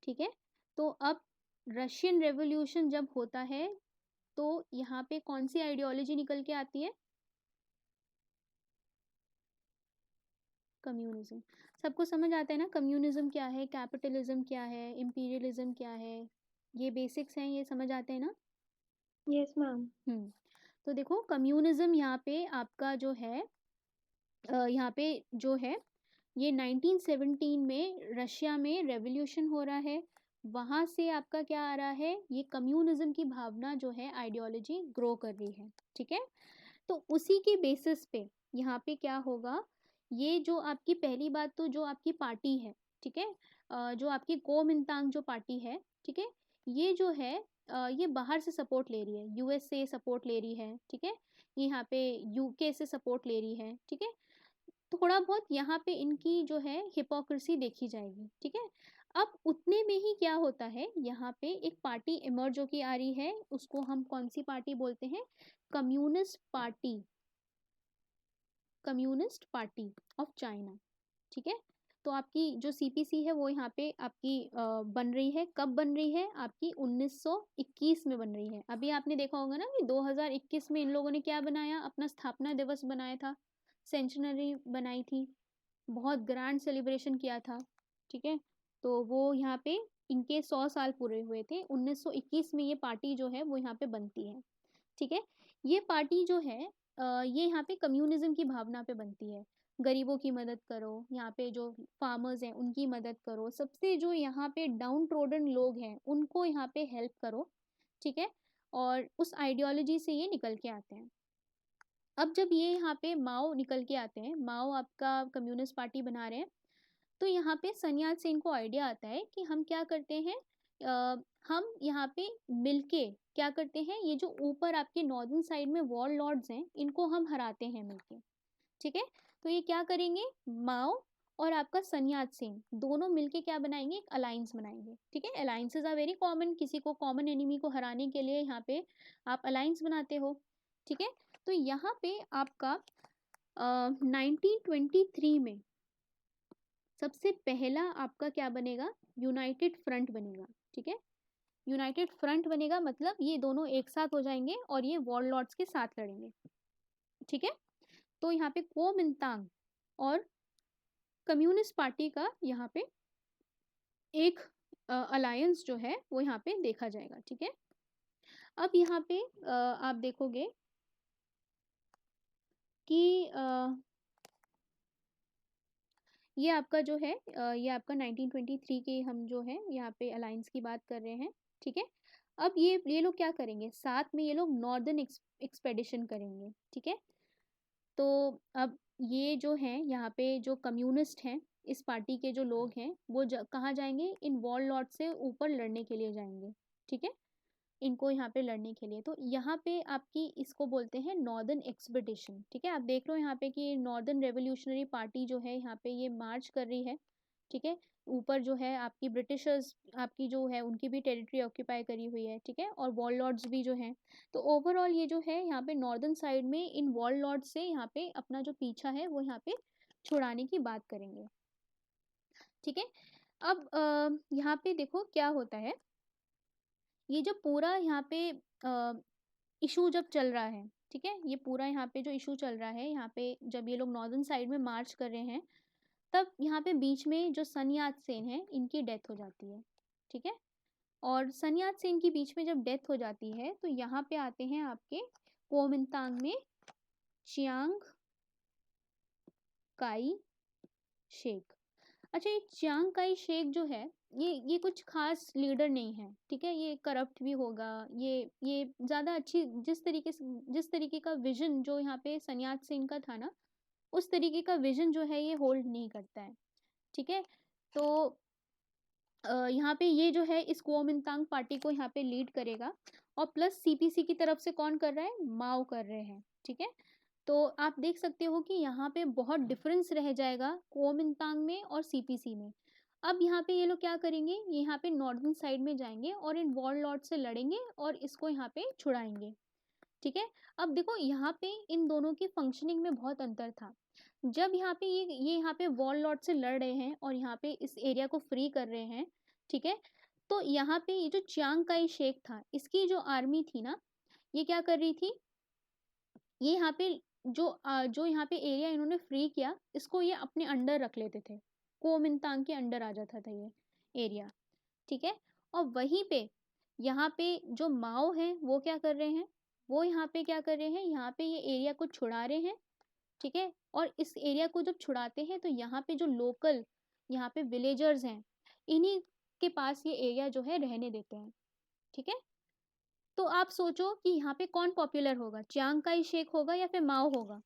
ठीक है। तो अब रशियन रेवोल्यूशन जब होता है, तो यहाँ पे कौन सी आइडियोलॉजी निकल के आती है, कम्युनिज्म। सबको समझ आता है ना कम्युनिज्म क्या है, कैपिटलिज्म क्या है, इंपीरियलिज्म क्या है, ये बेसिक्स हैं, ये समझ आते हैं ना। Yes ma'am. तो देखो कम्युनिज्म यहाँ पे आपका जो है, यहाँ पे जो है, ये 1917 में रशिया में रेवोल्यूशन हो रहा है, वहाँ से आपका क्या आ रहा है, ये कम्युनिज्म की भावना जो है, आइडियोलॉजी ग्रो कर रही है, ठीक है। तो उसी के बेसिस पे यहाँ पे क्या होगा, ये जो आपकी पहली बात, तो जो आपकी पार्टी है, ठीक है, जो आपकी कोमिंतांग जो पार्टी है, ठीक है, ये जो है ये बाहर से सपोर्ट ले रही है, US से सपोर्ट ले रही है, ठीक है, ये यहाँ पे UK से सपोर्ट ले रही है, ठीक है। थोड़ा बहुत यहाँ पे इनकी जो है हिपोक्रेसी देखी जाएगी, ठीक है। अब उतने में ही क्या होता है, यहाँ पे एक पार्टी इमर्ज होके आ रही है, उसको हम कौन सी पार्टी बोलते हैं, communist party, communist party of China, ठीक है। तो आपकी जो CPC है वो यहाँ पे आपकी बन रही है, कब बन रही है, आपकी 1921 में बन रही है। अभी आपने देखा होगा ना कि 2021 में इन लोगों ने क्या बनाया, अपना स्थापना दिवस बनाया था, सेंचुनरी बनाई थी, बहुत ग्रैंड सेलिब्रेशन किया था, ठीक है। तो वो यहाँ पे इनके 100 साल पूरे हुए थे, 1921 में ये पार्टी जो है वो यहाँ पे बनती है, ठीक है। ये पार्टी जो है ये यहाँ पे कम्युनिज्म की भावना पे बनती है। गरीबों की मदद करो, यहाँ पे जो फार्मर्स हैं उनकी मदद करो, सबसे जो यहाँ पे डाउन ट्रोडन लोग हैं उनको यहाँ पे हेल्प करो, ठीक है। और उस आइडियोलॉजी से ये निकल के आते हैं। अब जब ये यहाँ पे माओ निकल के आते हैं, माओ आपका कम्युनिस्ट पार्टी बना रहे हैं, तो यहाँ पे सन्याल सेन को आइडिया आता है कि हम क्या करते हैं, हम यहाँ पे मिलके क्या करते हैं, ये जो ऊपर आपके नॉर्दर्न साइड में वॉर लॉर्ड्स हैं इनको हम हराते हैं मिलके, ठीक है। तो ये क्या करेंगे, माओ और आपका सन्याल सेन दोनों मिलके क्या बनाएंगे, एक अलायंस बनाएंगे, ठीक है। अलायंसेस आर वेरी कॉमन, किसी को कॉमन एनिमी को हराने के लिए यहाँ पे आप अलायंस बनाते हो, ठीक है। तो यहाँ पे आपका 1923 में सबसे पहला आपका क्या बनेगा, यूनाइटेड फ्रंट बनेगा, ठीक है। यूनाइटेड फ्रंट बनेगा मतलब ये दोनों एक साथ हो जाएंगे और ये वॉरलॉर्ड्स के साथ लड़ेंगे, ठीक है। तो यहाँ पे कुओमिंतांग और कम्युनिस्ट पार्टी का यहाँ पे एक अलायंस जो है वो यहाँ पे देखा जाएगा, ठीक है। अब यहाँ पे आप देखोगे कि ये आपका जो है ये आपका 1923 के हम जो है यहाँ पे अलायंस की बात कर रहे हैं, ठीक है। अब ये लोग क्या करेंगे, साथ में ये लोग नॉर्दर्न एक्सपेडिशन करेंगे, ठीक है। तो अब ये जो है यहाँ पे जो कम्युनिस्ट हैं, इस पार्टी के जो लोग हैं वो कहाँ जाएंगे, इन वॉर लॉर्ड से ऊपर लड़ने के लिए जाएंगे, ठीक है, इनको यहाँ पे लड़ने के लिए। तो यहाँ पे आपकी इसको बोलते हैं नॉर्दर्न एक्सपेडिशन, ठीक है। आप देख लो यहाँ पे कि नॉर्दर्न रेवोल्यूशनरी पार्टी जो है यहाँ पे ये मार्च कर रही है, ठीक है। ऊपर जो है आपकी ब्रिटिशर्स आपकी जो है उनकी भी टेरिटरी ऑक्यूपाई करी हुई है, ठीक है, और वॉर लॉर्ड्स भी जो हैं। तो ओवरऑल ये जो है यहाँ पे नॉर्दर्न साइड में इन वॉर लॉर्ड्स से यहाँ पे अपना जो पीछा है वो यहाँ पे छुड़ाने की बात करेंगे, ठीक है। अब यहाँ पे देखो क्या होता है, ये जो पूरा यहाँ पे इशू जब चल रहा है, ठीक है, ये पूरा यहाँ पे जो इशू चल रहा है, यहाँ पे जब ये लोग नॉर्दर्न साइड में मार्च कर रहे हैं, तब यहाँ पे बीच में जो सन यात सेन है इनकी डेथ हो जाती है, ठीक है। और सन यात सेन की बीच में जब डेथ हो जाती है तो यहाँ पे आते हैं आपके कुओमिंतांग में चियांग काई शेक। अच्छा, ये चियांग काई शेक जो है ये कुछ खास लीडर नहीं है, ठीक है, ये करप्ट भी होगा, ये ज़्यादा अच्छी जिस तरीके का विजन जो यहाँ पे सन्यात सेन का था ना, उस तरीके का विजन जो है ये होल्ड नहीं करता है, ठीक है। तो यहाँ पे ये जो है इस कुओमिंतांग पार्टी को यहाँ पे लीड करेगा, और प्लस सीपीसी की तरफ से कौन कर रहा है, माओ कर रहे हैं, ठीक है। तो आप देख सकते हो कि यहाँ पे बहुत डिफरेंस रह जाएगा कुओमिंतांग में और सीपीसी में। अब यहाँ पे ये लोग क्या करेंगे, ये यहाँ पे नॉर्दर्न साइड में जाएंगे और इन वॉर लॉर्ड से लड़ेंगे और इसको यहाँ पे छुड़ाएंगे, ठीक है। अब देखो यहाँ पे इन दोनों की फंक्शनिंग में बहुत अंतर था। जब यहाँ पे ये यहाँ पे वॉर लॉर्ड से लड़ रहे हैं और यहाँ पे इस एरिया को फ्री कर रहे हैं, ठीक है। तो यहाँ पे ये जो चियांग काई शेक था, इसकी जो आर्मी थी ना, ये क्या कर रही थी, ये यहाँ पे जो यहाँ पे एरिया इन्होंने फ्री किया इसको ये अपने अंडर रख लेते थे, कुओमिंतांग के अंडर आ जाता था ये एरिया, ठीक है। और वहीं पे यहाँ पे जो माओ हैं वो क्या कर रहे हैं, वो यहाँ पे क्या कर रहे हैं, यहाँ पे ये एरिया को छुड़ा रहे हैं, ठीक है। और इस एरिया को जब छुड़ाते हैं तो यहाँ पे जो लोकल यहाँ पे विलेजर्स हैं, इन्हीं के पास ये एरिया जो है रहने देते हैं, ठीक है। तो आप सोचो कि यहाँ पे कौन पॉपुलर होगा, चियांग काई शेक होगा या फिर माओ होगा।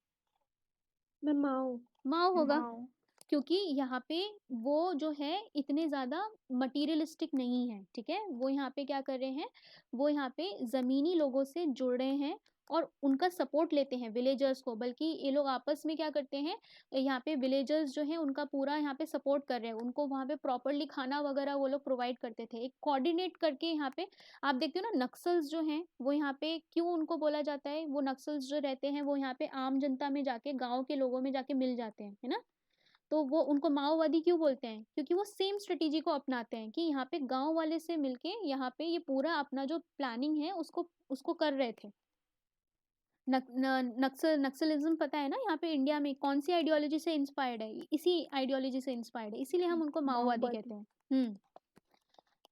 मैं माओ। माओ होगा, माओ। क्योंकि यहाँ पे वो जो है इतने ज़्यादा मटीरियलिस्टिक नहीं है, ठीक है। वो यहाँ पे क्या कर रहे हैं, वो यहाँ पे ज़मीनी लोगों से जुड़ रहे हैं और उनका सपोर्ट लेते हैं विलेजर्स को, बल्कि ये लोग आपस में क्या करते हैं, यहाँ पे विलेजर्स जो हैं उनका पूरा यहाँ पे सपोर्ट कर रहे हैं, उनको वहाँ पे प्रॉपरली खाना वगैरह वो लोग प्रोवाइड करते थे, एक कोऑर्डिनेट करके यहाँ पे। आप देखते हो ना नक्सल्स जो हैं वो यहाँ पे क्यों उनको बोला जाता है, वो नक्सल्स जो रहते हैं वो यहाँ पे आम जनता में जाके गाँव के लोगों में जाके मिल जाते हैं, है ना। तो वो उनको माओवादी क्यों बोलते हैं, क्योंकि वो सेम स्ट्रेटेजी को अपनाते हैं कि यहाँ पे गांव वाले से मिलके यहाँ पे ये पूरा अपना जो प्लानिंग है उसको उसको कर रहे थे। नक्सलिज्म पता है ना, यहाँ पे इंडिया में कौन सी आइडियोलॉजी से इंस्पायर्ड है, इसी आइडियोलॉजी से इंस्पायर्ड है, इसीलिए हम उनको माओवादी माओवादी। कहते हैं।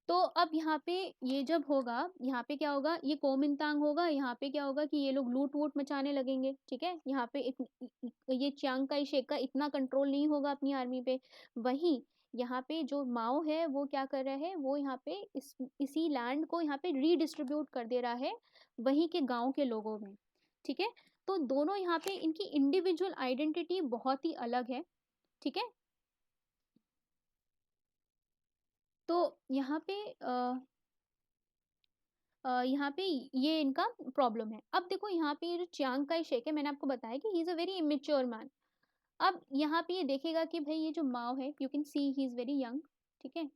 तो अब यहाँ पे ये जब होगा, यहाँ पे क्या होगा, ये कोमिंतांग होगा, यहाँ पे क्या होगा कि ये लोग लूट वूट मचाने लगेंगे, ठीक है। यहाँ पे ये चियांग काई शेक का इतना कंट्रोल नहीं होगा अपनी आर्मी पे। वहीं यहाँ पे जो माओ है वो क्या कर रहा है, वो यहाँ पे इसी लैंड को यहाँ पे रीडिस्ट्रीब्यूट कर दे रहा है वहीं के गांव के लोगों में, ठीक है। तो दोनों यहाँ पे इनकी इंडिविजुअल आइडेंटिटी बहुत ही अलग है, ठीक है। तो यहाँ पे यहाँ पे ये इनका प्रॉब्लम है। अब देखो यहाँ पे ये जो चियांग काई शेक है, मैंने आपको बताया कि he is a very immature man. अब यहाँ पे ये देखेगा कि भाई ये जो माओ है, you can see he is very young, ठीक है।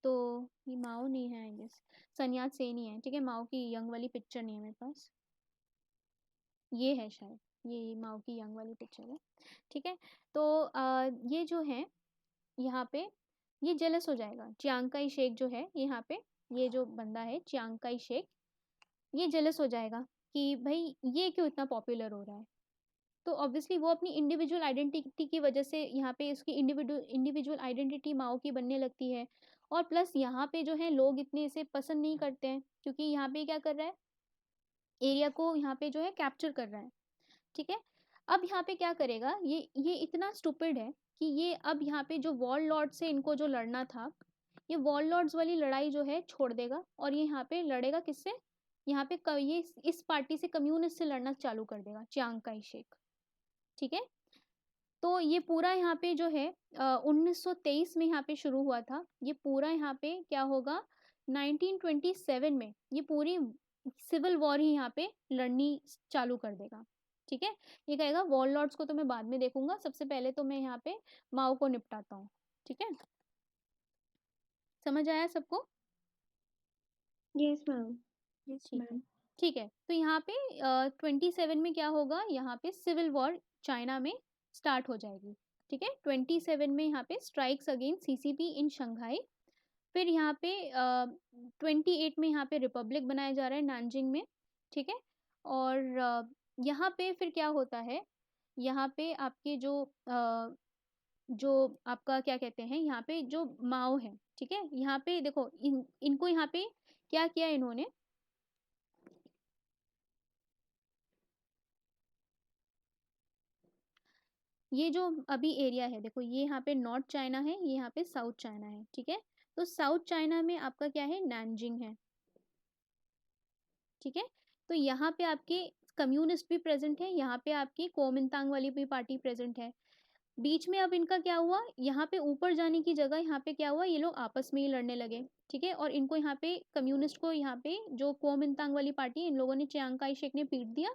तो ये माओ नहीं है, आई गेस सन्यात सेन ही है, ठीक है। माओ की यंग वाली पिक्चर नहीं है मेरे पास, ये है शायद, ये माओ की यंग वाली पिक्चर है, ठीक है। तो ये जो है यहाँ पे ये जेलस हो जाएगा, चियांग काई शेक जो है यहाँ पे, ये जो बंदा है चियांग काई शेक, ये जेलस हो जाएगा कि भाई ये क्यों इतना पॉपुलर हो रहा है। तो ऑब्वियसली वो अपनी इंडिविजुअल आइडेंटिटी की वजह से यहाँ पे इसकी इंडिविजुअल आइडेंटिटी माओ की बनने लगती है। और प्लस यहाँ पे जो है लोग इतने इसे पसंद नहीं करते हैं, क्योंकि यहाँ पे क्या कर रहा है, एरिया को यहाँ पे जो है कैप्चर कर रहा है, ठीक है। अब यहाँ पे क्या करेगा, ये इतना स्टूपिड है कि ये अब यहाँ पे जो वॉर लॉर्ड से इनको जो लड़ना था, ये वॉर लॉर्ड्स वाली लड़ाई जो है छोड़ देगा और ये यहाँ पे लड़ेगा किससे, यहाँ पे ये इस पार्टी से, कम्युनिस्ट से लड़ना चालू कर देगा, चियांग काई शेक, ठीक है। तो ये पूरा यहाँ पे जो है 1923 में यहाँ पे शुरू हुआ था, ये पूरा यहाँ पे क्या होगा 1927 में ये पूरी सिविल वॉर ही यहाँ पे लड़नी चालू कर देगा, ठीक है। ये कहेगा वॉर लॉर्ड्स को तो मैं बाद में देखूंगा, सबसे पहले तो मैं यहाँ पे माओ को निपटाता हूँ, ठीक है। समझ आया सबको? Yes ma'am. यस ठीक है, मैम। ठीक है। तो यहाँ पे 27 में क्या होगा, यहाँ पे सिविल वॉर चाइना में स्टार्ट हो जाएगी, ठीक है। 27 में यहाँ पे strikes against CCP in Shanghai. फिर यहाँ पे 28 में यहाँ पे रिपब्लिक बनाया जा रहा है नानजिंग में, ठीक है। और यहाँ पे फिर क्या होता है, यहाँ पे आपके जो आपका क्या कहते हैं, यहाँ पे जो माओ है, ठीक है। यहाँ पे देखो इनको यहाँ पे क्या किया इन्होंने, ये जो अभी एरिया है देखो, ये यहाँ पे नॉर्थ चाइना है, ये यहाँ पे साउथ चाइना है, ठीक है। तो साउथ चाइना में आपका क्या है, नैनजिंग है, ठीक है। तो यहाँ पे आपके कम्युनिस्ट भी प्रेजेंट है, यहाँ पे आपकी कोमिंतांग वाली भी पार्टी प्रेजेंट है। बीच में अब इनका क्या हुआ, यहाँ पे ऊपर जाने की जगह यहाँ पे क्या हुआ, ये लोग आपस में ही लड़ने लगे, ठीक है। और इनको यहाँ पे कम्युनिस्ट को यहाँ पे जो कोमिंतांग वाली पार्टी, इन लोगों ने, चियांग काई शेक ने पीट दिया,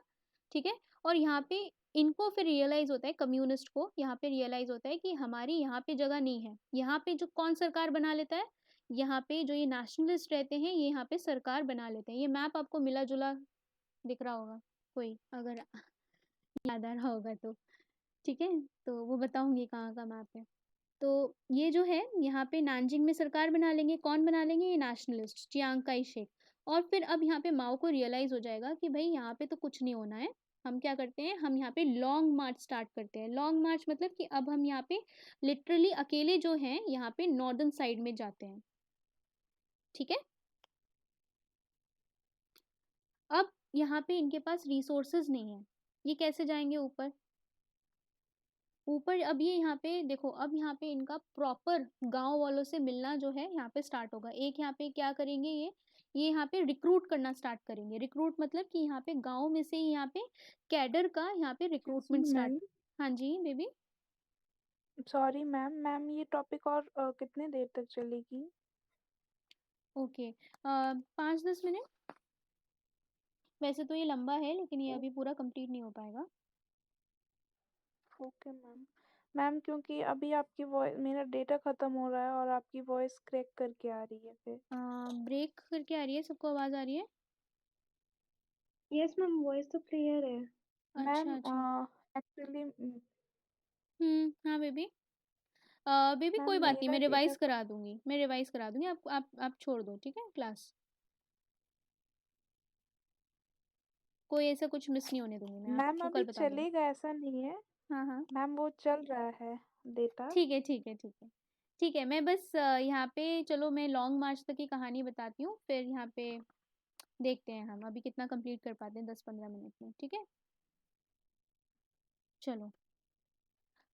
ठीक है। और यहाँ पे इनको फिर रियलाइज होता है, कम्युनिस्ट को यहाँ पे रियलाइज होता है कि हमारी यहाँ पे जगह नहीं है। यहाँ पे जो कौन सरकार बना लेता है, यहाँ पे जो ये नेशनलिस्ट रहते हैं ये यहाँ पे सरकार बना लेते हैं। ये मैप आपको मिला जुला दिख रहा होगा, कोई अगर याद आ रहा होगा तो, ठीक है। तो वो बताऊंगी कहाँ का मैप है। तो ये जो है यहाँ पे नानजिंग में सरकार बना लेंगे, कौन बना लेंगे, ये नेशनलिस्ट चियांग काई शेक। और फिर अब यहाँ पे माओ को रियलाइज हो जाएगा कि भाई यहाँ पे तो कुछ नहीं होना है, हम क्या करते हैं, हम यहाँ पे लॉन्ग मार्च स्टार्ट करते हैं। लॉन्ग मार्च मतलब कि अब हम यहाँ पे लिटरली अकेले जो हैं यहाँ पे नॉर्दर्न साइड में जाते हैं, ठीक है। अब यहाँ पे इनके पास रिसोर्सेज नहीं है, ये कैसे जाएंगे ऊपर, ऊपर अब ये यहाँ पे देखो, अब यहाँ पे इनका प्रॉपर गांव वालों से मिलना जो है यहाँ पे स्टार्ट होगा। एक यहाँ पे क्या करेंगे, ये यहाँ पे रिक्रूट करना स्टार्ट करेंगे। रिक्रूट मतलब कि यहाँ पे गांव में से ही यहाँ पे कैडर का यहाँ पे रिक्रूटमेंट स्टार्ट। मैम हाँ जी बेबी। सॉरी मैम, मैम ये टॉपिक और कितने देर तक चलेगी? ओके 5-10 मिनट, वैसे तो ये लंबा है लेकिन ये अभी पूरा कंप्लीट नहीं हो पाएगा। Okay ma'am. मैम क्योंकि अभी आपकी वॉइस, मेरा डेटा ख़त्म हो रहा है और आपकी वॉइस क्रैक करके आ रही है फिर। ब्रेक करके आ रही है, सबको आवाज़ आ रही है? यस मैम, वॉइस तो क्लियर है। अच्छा मैम अच्छा। एक्चुअली हाँ बेबी। बेबी मैम कोई बात नहीं, मेरा मैं डेटा रिवाइज करा दूंगी, मैं रिवाइज करा दूंगी, आप छोड़ दो, ठीक है क्लास। कोई ऐसा कुछ मिस नहीं होने दूंगी, मैं मैम आपको कल अभी बता दूंगी। चलेगा ऐसा नहीं है हाँ हाँ, मैम, वो चल रहा है डेटा। ठीक है ठीक है ठीक है। ठीक है, मैं बस यहाँ पे चलो मैं लॉन्ग मार्च तक की कहानी बताती हूँ, फिर यहाँ पे देखते हैं हम अभी कितना कंप्लीट कर पाते हैं 10-15 मिनट में। ठीक है, चलो।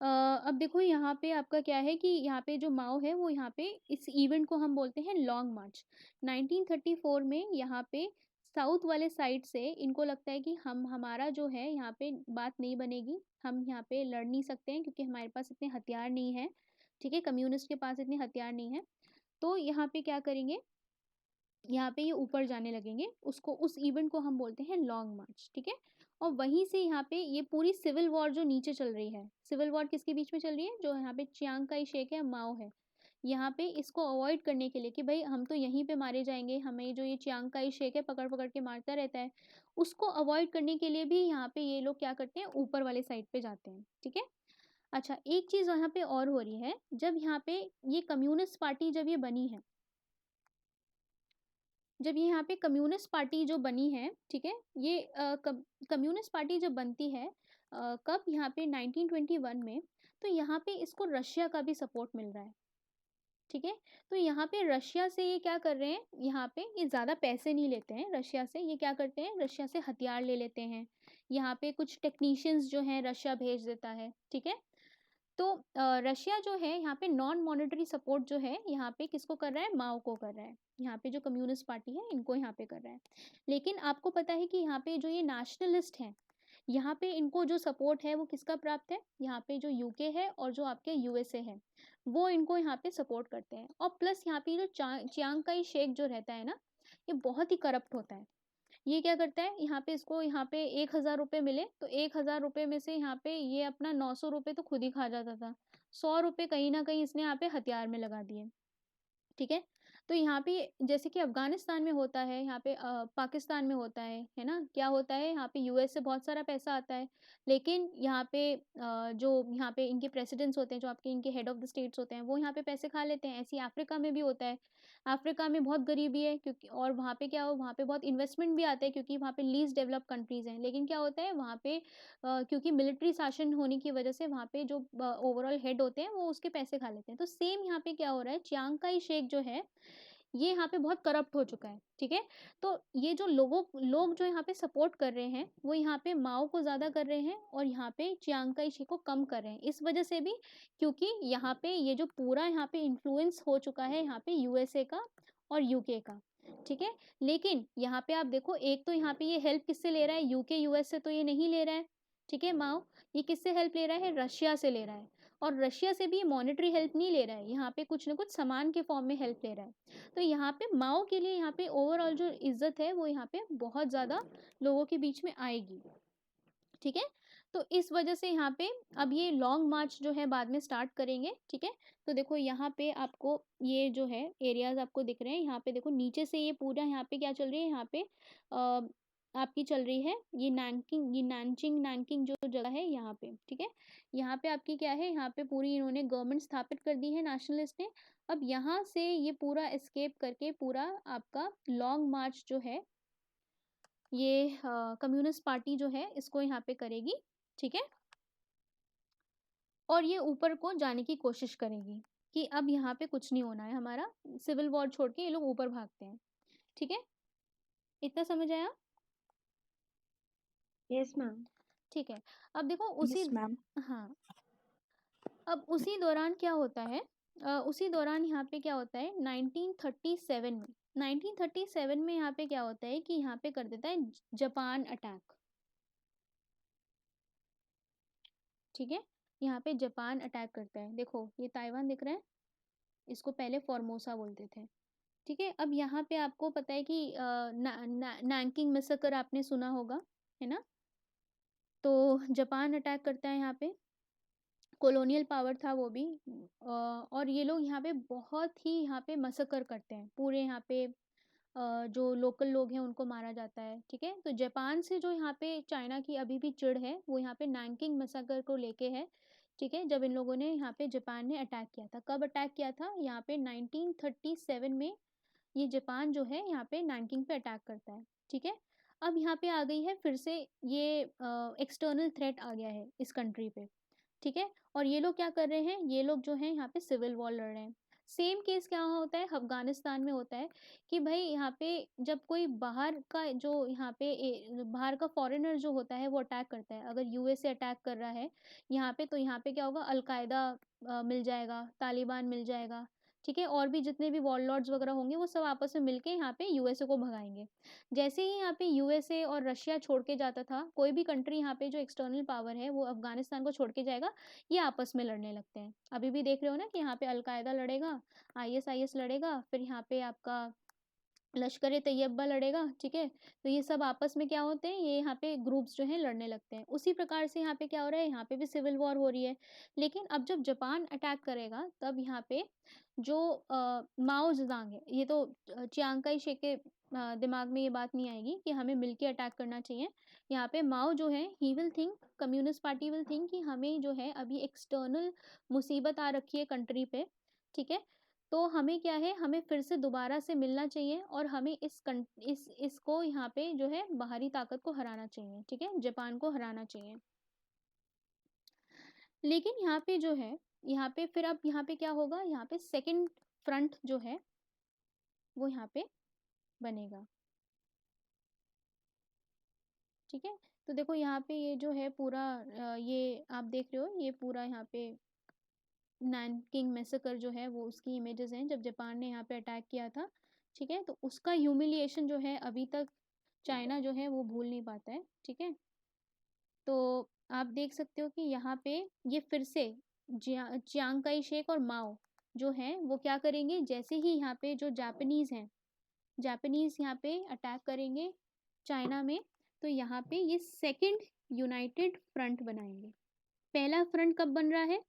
अब देखो यहाँ पे आपका क्या है कि यहाँ पे जो माओ है वो यहाँ पे इस इवेंट को हम बोलते हैं लॉन्ग मार्च। 1934 में यहाँ पे साउथ वाले साइड से इनको लगता है कि हम हमारा जो है यहाँ पे बात नहीं बनेगी, हम यहाँ पे लड़ नहीं सकते हैं क्योंकि हमारे पास इतने हथियार नहीं है। ठीक है, कम्युनिस्ट के पास इतने हथियार नहीं है। तो यहाँ पे क्या करेंगे, यहाँ पे ये ऊपर जाने लगेंगे, उसको उस इवेंट को हम बोलते हैं लॉन्ग मार्च। ठीक है, और वहीं से यहाँ पे ये पूरी सिविल वॉर जो नीचे चल रही है, सिविल वॉर किसके बीच में चल रही है, जो यहाँ पे चियांग काई शेक है, माओ है, यहाँ पे इसको अवॉइड करने के लिए कि भाई हम तो यहीं पे मारे जाएंगे, हमें जो ये चियांग काई शेक है पकड़ पकड़ के मारता रहता है, उसको अवॉइड करने के लिए भी यहाँ पे ये लोग क्या करते हैं, ऊपर वाले साइड पे जाते हैं। ठीक है, अच्छा एक चीज यहाँ पे और हो रही है, जब यहाँ पे ये कम्युनिस्ट पार्टी जब ये बनी है, जब ये यहाँ पे कम्युनिस्ट पार्टी जो बनी है, ठीक है, ये कम्युनिस्ट पार्टी जब बनती है कब, यहाँ पे 1921 में, तो यहाँ पे इसको रशिया का भी सपोर्ट मिल रहा है। ठीक है, तो यहाँ पे रशिया से ये क्या कर रहे हैं, यहाँ पे ये ज़्यादा पैसे नहीं लेते हैं रशिया से, ये क्या करते हैं, रशिया से हथियार ले लेते हैं, यहाँ पे कुछ टेक्नीशियंस जो हैं रशिया भेज देता है। ठीक है, तो रशिया जो है यहाँ पे नॉन मॉनेटरी सपोर्ट जो है यहाँ पे किसको कर रहा है, माओ को कर रहा है, यहाँ पे जो कम्युनिस्ट पार्टी है इनको यहाँ पे कर रहा है। लेकिन आपको पता है कि यहाँ पे जो ये नेशनलिस्ट हैं, यहाँ पे इनको जो सपोर्ट है वो किसका प्राप्त है, यहाँ पे जो यूके है और जो आपके यूएसए है वो इनको यहाँ पे सपोर्ट करते हैं। और प्लस यहाँ पे जो चियांग काई शेक जो रहता है ना, ये बहुत ही करप्ट होता है। ये क्या करता है, यहाँ पे इसको यहाँ पे 1,000 रुपये मिले तो 1,000 रुपये में से यहाँ पे ये अपना 900 रुपये तो खुद ही खा जाता था, 100 रुपये कहीं ना कहीं इसने यहाँ पे हथियार में लगा दिए। ठीक है, तो यहाँ पे जैसे कि अफगानिस्तान में होता है, यहाँ पे पाकिस्तान में होता है ना, क्या होता है, यहाँ पे यूएस से बहुत सारा पैसा आता है, लेकिन यहाँ पे जो यहाँ पे इनके प्रेसिडेंट्स होते हैं, जो आपके इनके हेड ऑफ द स्टेट्स होते हैं, वो यहाँ पे पैसे खा लेते हैं। ऐसे ही अफ्रीका में भी होता है, अफ्रीका में बहुत गरीबी है क्योंकि, और वहाँ पे क्या हो, वहाँ पे बहुत इन्वेस्टमेंट भी आता है क्योंकि वहाँ पे लीस्ट डेवलप कंट्रीज हैं, लेकिन क्या होता है वहाँ पे क्योंकि मिलिट्री शासन होने की वजह से वहाँ पे जो ओवरऑल हेड होते हैं वो उसके पैसे खा लेते हैं। तो सेम यहाँ पे क्या हो रहा है, चियांग काई शेक जो है ये यहाँ पे बहुत करप्ट हो चुका है। ठीक है, तो ये जो लोग जो यहाँ पे सपोर्ट कर रहे हैं वो यहाँ पे माओ को ज़्यादा कर रहे हैं और यहाँ पे चियांग काई शेक को कम कर रहे हैं, इस वजह से भी क्योंकि यहाँ पे ये जो पूरा यहाँ पे इन्फ्लुएंस हो चुका है यहाँ पे यूएसए का और यूके का। ठीक है, लेकिन यहाँ पे आप देखो, एक तो यहाँ पे ये हेल्प किससे ले रहा है, यूके यूएस से तो ये नहीं ले रहा है। ठीक है, माओ ये किससे हेल्प ले रहा है, रशिया से ले रहा है, और रशिया से भी ये मॉनेटरी हेल्प नहीं ले रहा है, यहाँ पे कुछ ना कुछ सामान के फॉर्म में हेल्प ले रहा है। तो यहाँ पे माओ के लिए यहाँ पे ओवरऑल जो इज्जत है वो यहाँ पे बहुत ज़्यादा लोगों के बीच में आएगी। ठीक है, तो इस वजह से यहाँ पे अब ये लॉन्ग मार्च जो है बाद में स्टार्ट करेंगे। ठीक है, तो देखो यहाँ पे आपको ये जो है एरियाज आपको दिख रहे हैं, यहाँ पे देखो नीचे से ये पूरा यहाँ पे क्या चल रही है, यहाँ पे आपकी चल रही है ये नैनकिंग, ये नैनकिंग जो जगह है यहाँ पे। ठीक है, यहाँ पे आपकी क्या है, यहाँ पे पूरी इन्होंने गवर्नमेंट स्थापित कर दी है नेशनलिस्ट ने। अब यहाँ से ये पूरा एस्केप करके पूरा आपका लॉन्ग मार्च जो है ये कम्युनिस्ट पार्टी जो है इसको यहाँ पे करेगी। ठीक है, और ये ऊपर को जाने की कोशिश करेगी कि अब यहाँ पे कुछ नहीं होना है हमारा, सिविल वॉर छोड़ के ये लोग ऊपर भागते हैं। ठीक है, इतना समझ आया? Yes ma'am. ठीक है, अब देखो उसी यस मैम। हाँ, अब उसी दौरान क्या होता है, उसी दौरान यहाँ पे क्या होता है 1937 में, 1937 में यहाँ पे क्या होता है कि यहाँ पे कर देता है जापान अटैक। ठीक है, यहाँ पे जापान अटैक करता है, देखो ये ताइवान दिख रहा है, इसको पहले फॉर्मोसा बोलते थे। ठीक है, अब यहाँ पे आपको पता है कि नैनकिंग मैसेकर आपने सुना होगा, है ना, तो जापान अटैक करता है यहाँ पे, कॉलोनियल पावर था वो भी, और ये लोग यहाँ पे बहुत ही यहाँ पे मसकर करते हैं, पूरे यहाँ पे जो लोकल लोग हैं उनको मारा जाता है। ठीक है, तो जापान से जो यहाँ पे चाइना की अभी भी चिढ़ है वो यहाँ पे नैनकिंग मैसेकर को लेके है। ठीक है, जब इन लोगों ने यहाँ पे जापान ने अटैक किया था, कब अटैक किया था, यहाँ पे 1937 में ये जापान जो है यहाँ पे नैनकिंग पे अटैक करता है। ठीक है, अब यहाँ पे आ गई है फिर से ये एक्सटर्नल थ्रेट आ गया है इस कंट्री पे। ठीक है। और ये लोग क्या कर रहे हैं, ये लोग जो है यहाँ पे सिविल वॉर लड़ रहे हैं। सेम केस क्या होता है अफगानिस्तान में होता है कि भाई यहाँ पे जब कोई बाहर का जो यहाँ पे बाहर का फॉरेनर जो होता है वो अटैक करता है, अगर यूएसए अटैक कर रहा है यहाँ पे, तो यहाँ पे क्या होगा, अलकायदा मिल जाएगा, तालिबान मिल जाएगा, ठीक है, और भी जितने भी वॉरलॉर्ड्स वगैरह होंगे वो सब आपस में मिलके यहाँ पे यूएसए को भगाएंगे। जैसे ही यहाँ पे यूएसए और रशिया छोड़ के जाता था, कोई भी कंट्री यहाँ पे जो एक्सटर्नल पावर है वो अफगानिस्तान को छोड़ के जाएगा, ये आपस में लड़ने लगते हैं। अभी भी देख रहे हो ना कि यहाँ पे अलकायदा लड़ेगा, आईएसआईएस लड़ेगा, फिर यहाँ पे आपका लश्कर तैयबा लड़ेगा, ठीक है। तो ये सब आपस में क्या होते हैं, ये यहाँ पे ग्रुप्स जो हैं लड़ने लगते हैं। उसी प्रकार से यहाँ पे क्या हो रहा है, यहाँ पे भी सिविल वॉर हो रही है। लेकिन अब जब जापान अटैक करेगा तब यहाँ पे जो माओ जेदांग है, ये तो चियांग काई शेक के दिमाग में ये बात नहीं आएगी कि हमें मिलके अटैक करना चाहिए। यहाँ पे माओ जो है he will think, communist party will think कि हमें जो है अभी एक्सटर्नल मुसीबत आ रखी है कंट्री पे, ठीक है। तो हमें क्या है, हमें फिर से दोबारा से मिलना चाहिए और हमें इसको यहाँ पे जो है बाहरी ताकत को हराना चाहिए, ठीक है, जापान को हराना चाहिए। लेकिन यहाँ पे जो है, यहाँ पे फिर अब यहाँ पे क्या होगा, यहाँ पे सेकंड फ्रंट जो है वो यहाँ पे बनेगा, ठीक है। तो देखो यहाँ पे ये जो है पूरा ये आप देख रहे हो, ये पूरा यहाँ पे नैनकिंग मैसेकर जो है वो उसकी इमेजेस हैं जब जापान ने यहाँ पे अटैक किया था, ठीक है। तो उसका ह्यूमिलिएशन जो है अभी तक चाइना जो है वो भूल नहीं पाता है, ठीक है। तो आप देख सकते हो कि यहाँ पे ये फिर से चियांग काई शेक और माओ जो है वो क्या करेंगे, जैसे ही यहाँ पे जो जापानीज हैं, जापानीज यहाँ पे अटैक करेंगे चाइना में, तो यहाँ पे ये सेकंड यूनाइटेड फ्रंट बनाएंगे। पहला फ्रंट कब बन रहा है,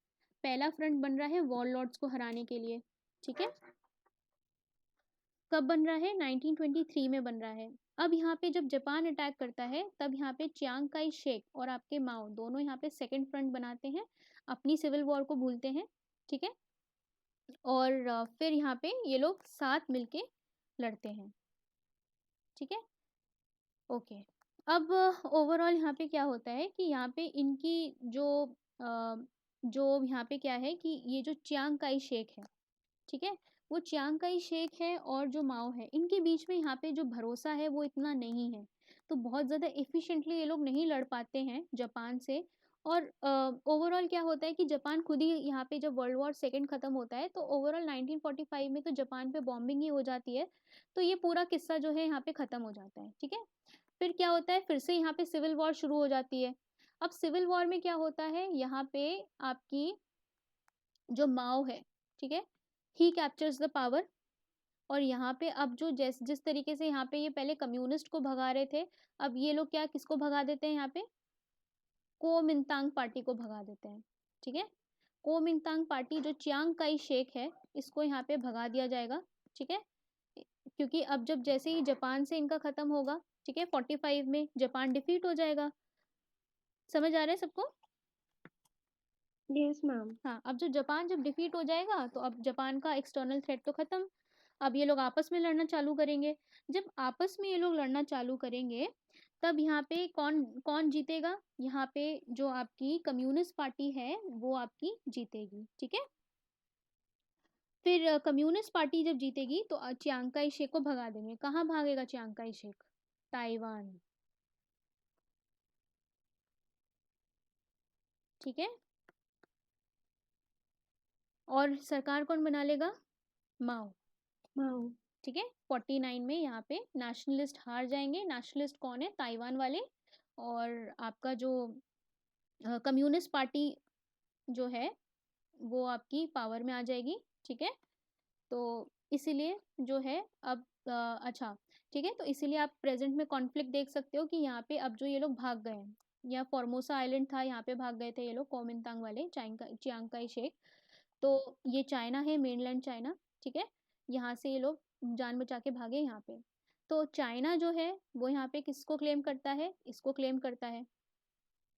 पहला फ्रंट बन रहा है वॉरलॉर्ड्स को हराने के लिए, ठीक है। कब बन रहा है, 1923 में बन रहा है। अब यहाँ पे जब जापान अटैक करता है तब यहाँ पे चियांग काई शेक और आपके माओ दोनों यहाँ पे सेकंड फ्रंट बनाते हैं, अपनी सिविल वॉर को भूलते हैं, ठीक है। और फिर यहाँ पे ये लोग साथ मिलके लड़ते हैं, ठीक है। ओके। अब ओवरऑल यहाँ पे क्या होता है कि यहाँ पे इनकी जो यहाँ पे क्या है कि ये जो चियांग काई शेक है, ठीक है, वो चियांग काई शेक है और जो माओ है, इनके बीच में यहाँ पे जो भरोसा है वो इतना नहीं है। तो बहुत ज़्यादा एफिशिएंटली ये लोग नहीं लड़ पाते हैं जापान से। और ओवरऑल क्या होता है कि जापान खुद ही यहाँ पे जब वर्ल्ड वॉर सेकंड ख़त्म होता है तो ओवरऑल 1945 में तो जापान पे बॉम्बिंग ही हो जाती है। तो ये पूरा किस्सा जो है यहाँ पे ख़त्म हो जाता है, ठीक है। फिर क्या होता है, फिर से यहाँ पे सिविल वॉर शुरू हो जाती है। अब सिविल वॉर में क्या होता है, यहाँ पे आपकी जो माओ है, ठीक है, ही कैप्चर्स द पावर। और यहाँ पे अब जो जिस तरीके से यहाँ पे ये पहले कम्युनिस्ट को भगा रहे थे, अब ये लोग क्या किसको भगा देते हैं, यहाँ पे कोमिंतांग पार्टी को भगा देते हैं, ठीक है। कोमिंतांग पार्टी जो चियांग काई शेक है, इसको यहाँ पे भगा दिया जाएगा, ठीक है। क्योंकि अब जब जैसे ही जापान से इनका खत्म होगा, ठीक है, 45 में जापान डिफीट हो जाएगा। समझ आ रहा है सबको? Yes ma'am. हाँ, अब जो जापान जब डिफीट हो जाएगा तो अब जापान का एक्सटर्नल थ्रेट तो खत्म। अब ये लोग आपस में लड़ना चालू करेंगे। जब आपस में ये लोग लड़ना चालू करेंगे तब यहाँ पे कौन कौन जीतेगा, यहाँ पे जो आपकी कम्युनिस्ट पार्टी है वो आपकी जीतेगी, ठीक है। फिर कम्युनिस्ट पार्टी जब जीतेगी तो चियांग काई शेक को भगा देंगे। कहाँ भागेगा चियांग काई शेक? ताइवान, ठीक है। और सरकार कौन बना लेगा? माओ, माओ। ठीक है। 49 में यहाँ पे नेशनलिस्ट हार जाएंगे। नेशनलिस्ट कौन है? ताइवान वाले। और आपका जो कम्युनिस्ट पार्टी जो है वो आपकी पावर में आ जाएगी, ठीक है। तो इसीलिए जो है अब अच्छा, ठीक है, तो इसीलिए आप प्रेजेंट में कॉन्फ्लिक्ट देख सकते हो कि यहाँ पे अब जो ये लोग भाग गए हैं, या फॉर्मोसा आइलैंड था, यहाँ पे भाग गए थे ये लोग कोमिंतांग वाले, चियांग काई शेक। तो ये चाइना है, मेनलैंड चाइना, ठीक है। यहाँ से ये लोग जान बचा के भागे यहाँ पे। तो चाइना जो है वो यहाँ पे किसको क्लेम करता है? इसको क्लेम करता है।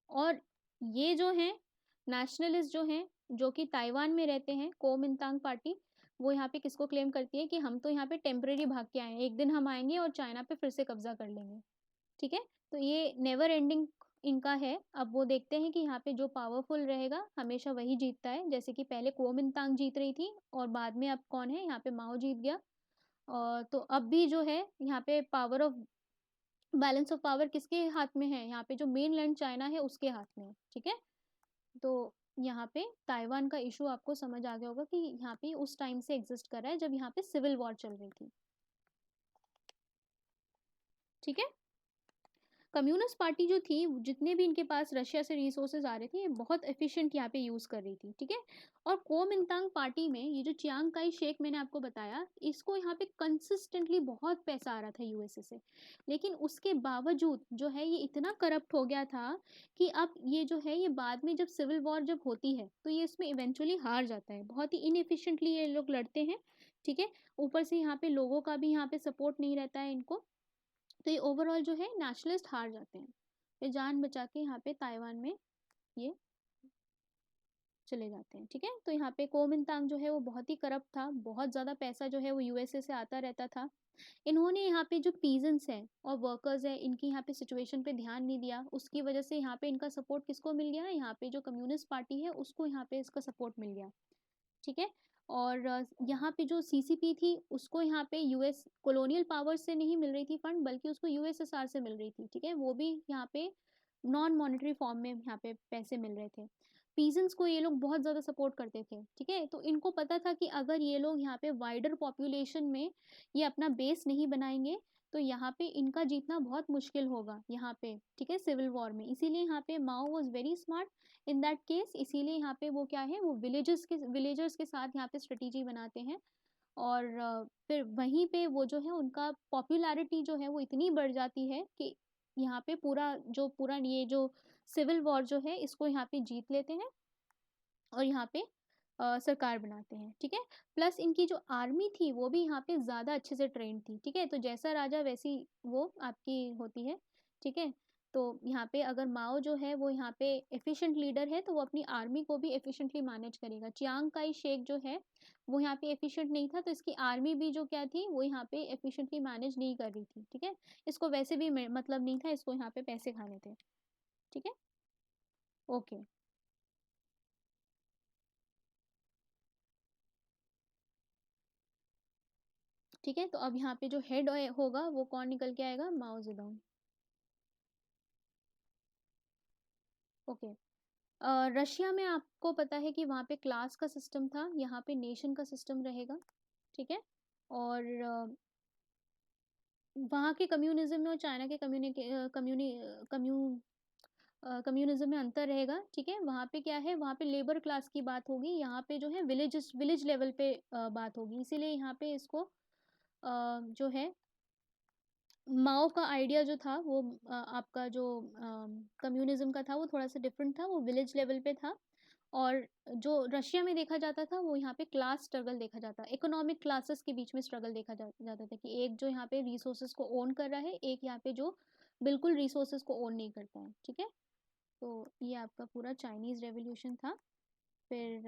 और ये जो हैं नेशनलिस्ट जो हैं, जो कि ताइवान में रहते हैं, कोमिंतांग पार्टी, वो यहाँ पे किसको क्लेम करती है कि हम तो यहाँ पे टेम्परेरी भाग के आए हैं, एक दिन हम आएंगे और चाइना पे फिर से कब्जा कर लेंगे, ठीक है। तो ये नेवर एंडिंग इनका है। अब वो देखते हैं कि यहाँ पे जो पावरफुल रहेगा हमेशा वही जीतता है। जैसे कि पहले कुओमिंतांग जीत रही थी और बाद में अब कौन है, यहाँ पे माओ जीत गया। और तो अब भी जो है यहाँ पे power of balance of power किसके हाथ में है, यहाँ पे जो मेन लैंड चाइना है उसके हाथ में है। ठीक है, तो यहाँ पे ताइवान का इशू आपको समझ आ गया होगा कि यहाँ पे उस टाइम से एग्जिस्ट कर रहा है जब यहाँ पे सिविल वॉर चल रही थी। ठीक है, कम्युनिस्ट पार्टी जो थी, जितने भी इनके पास रशिया से रिसोर्सेज आ रहे थे, ये बहुत एफिशिएंट यहाँ पे यूज़ कर रही थी। ठीक है, और कोमिंतांग पार्टी में ये जो चियांग काई शेक मैंने आपको बताया, इसको यहाँ पे कंसिस्टेंटली बहुत पैसा आ रहा था यूएसए से। लेकिन उसके बावजूद जो है ये इतना करप्ट हो गया था कि अब ये जो है ये बाद में जब सिविल वॉर जब होती है तो ये इसमें इवेंचुअली हार जाता है। बहुत ही इनएफिशिएंटली ये लोग लड़ते हैं। ठीक है, ऊपर से यहाँ पे लोगों का भी यहाँ पे सपोर्ट नहीं रहता है इनको, तो ये ओवरऑल जो है नेशनलिस्ट हार जाते हैं। फिर जान बचा के यहाँ पे ताइवान में ये चले जाते हैं। ठीक है, तो यहाँ पे कोमिंतांग जो है वो बहुत ही करप्ट था, बहुत ज़्यादा पैसा जो है वो यूएसए से आता रहता था। इन्होंने यहाँ पे जो पीजेंट्स हैं और वर्कर्स हैं इनकी यहाँ पे सिचुएशन पे ध्यान नहीं दिया, उसकी वजह से यहाँ पे इनका सपोर्ट किसको मिल गया, यहाँ पे जो कम्युनिस्ट पार्टी है उसको यहाँ पे इसका सपोर्ट मिल गया। ठीक है, और यहाँ पे जो सीसीपी थी उसको यहाँ पे यूएस कॉलोनियल पावर से नहीं मिल रही थी फंड, बल्कि उसको यूएसएसआर से मिल रही थी। ठीक है, वो भी यहाँ पे नॉन मॉनेटरी फॉर्म में यहाँ पे पैसे मिल रहे थे। पीजेंट्स को ये लोग बहुत ज़्यादा सपोर्ट करते थे। ठीक है, तो इनको पता था कि अगर ये लोग यहाँ पे वाइडर पॉपुलेशन में ये अपना बेस नहीं बनाएंगे तो यहाँ पे इनका जीतना बहुत मुश्किल होगा यहाँ पे। ठीक है, सिविल वॉर में। इसीलिए यहाँ पे Mao was very smart in that case. इसीलिए यहाँ पे वो क्या है, वो विलेजर्स के साथ यहाँ पे स्ट्रेटेजी बनाते हैं। और फिर वहीं पे वो जो है उनका पॉपुलैरिटी जो है वो इतनी बढ़ जाती है कि यहाँ पे पूरा ये जो सिविल वॉर जो है इसको यहाँ पे जीत लेते हैं और यहाँ पे सरकार बनाते हैं। ठीक है, प्लस इनकी जो आर्मी थी वो भी यहाँ पे ज़्यादा अच्छे से ट्रेंड थी। ठीक है, तो जैसा राजा वैसी वो आपकी होती है। ठीक है, तो यहाँ पे अगर माओ जो है वो यहाँ पे एफिशिएंट लीडर है तो वो अपनी आर्मी को भी एफिशिएंटली मैनेज करेगा। चियांग काई शेक जो है वो यहाँ पे एफिशिएंट नहीं था, तो इसकी आर्मी भी जो क्या थी वो यहाँ पे एफिशिएंटली मैनेज नहीं कर रही थी। ठीक है, इसको वैसे भी मतलब नहीं था, इसको यहाँ पे पैसे खाने थे। ठीक है, ओके। ठीक है, तो अब यहाँ पे जो हेड होगा वो कौन निकल के आएगा, माओ जेडोंग। ओके, रशिया में आपको पता है कि वहाँ पे क्लास का सिस्टम था, यहाँ पे नेशन का सिस्टम रहेगा। ठीक है, और वहाँ के कम्युनिज्म में और चाइना के कम्युनिज्म में अंतर रहेगा। ठीक है, वहाँ पे क्या है, वहाँ पे लेबर क्लास की बात होगी, यहाँ पे जो है विलेज लेवल पे बात होगी। इसीलिए यहाँ पे इसको जो है माओ का आइडिया जो था वो आपका जो कम्युनिज्म का था वो थोड़ा सा डिफरेंट था, वो विलेज लेवल पे था। और जो रशिया में देखा जाता था वो यहाँ पे क्लास स्ट्रगल देखा जाता, इकोनॉमिक क्लासेस के बीच में स्ट्रगल देखा जाता था कि एक जो यहाँ पे रिसोर्सेज को ओन कर रहा है, एक यहाँ पे जो बिल्कुल रिसोर्सेज को ओन नहीं करता है। ठीक है, तो ये आपका पूरा चाइनीज़ रेवोल्यूशन था। फिर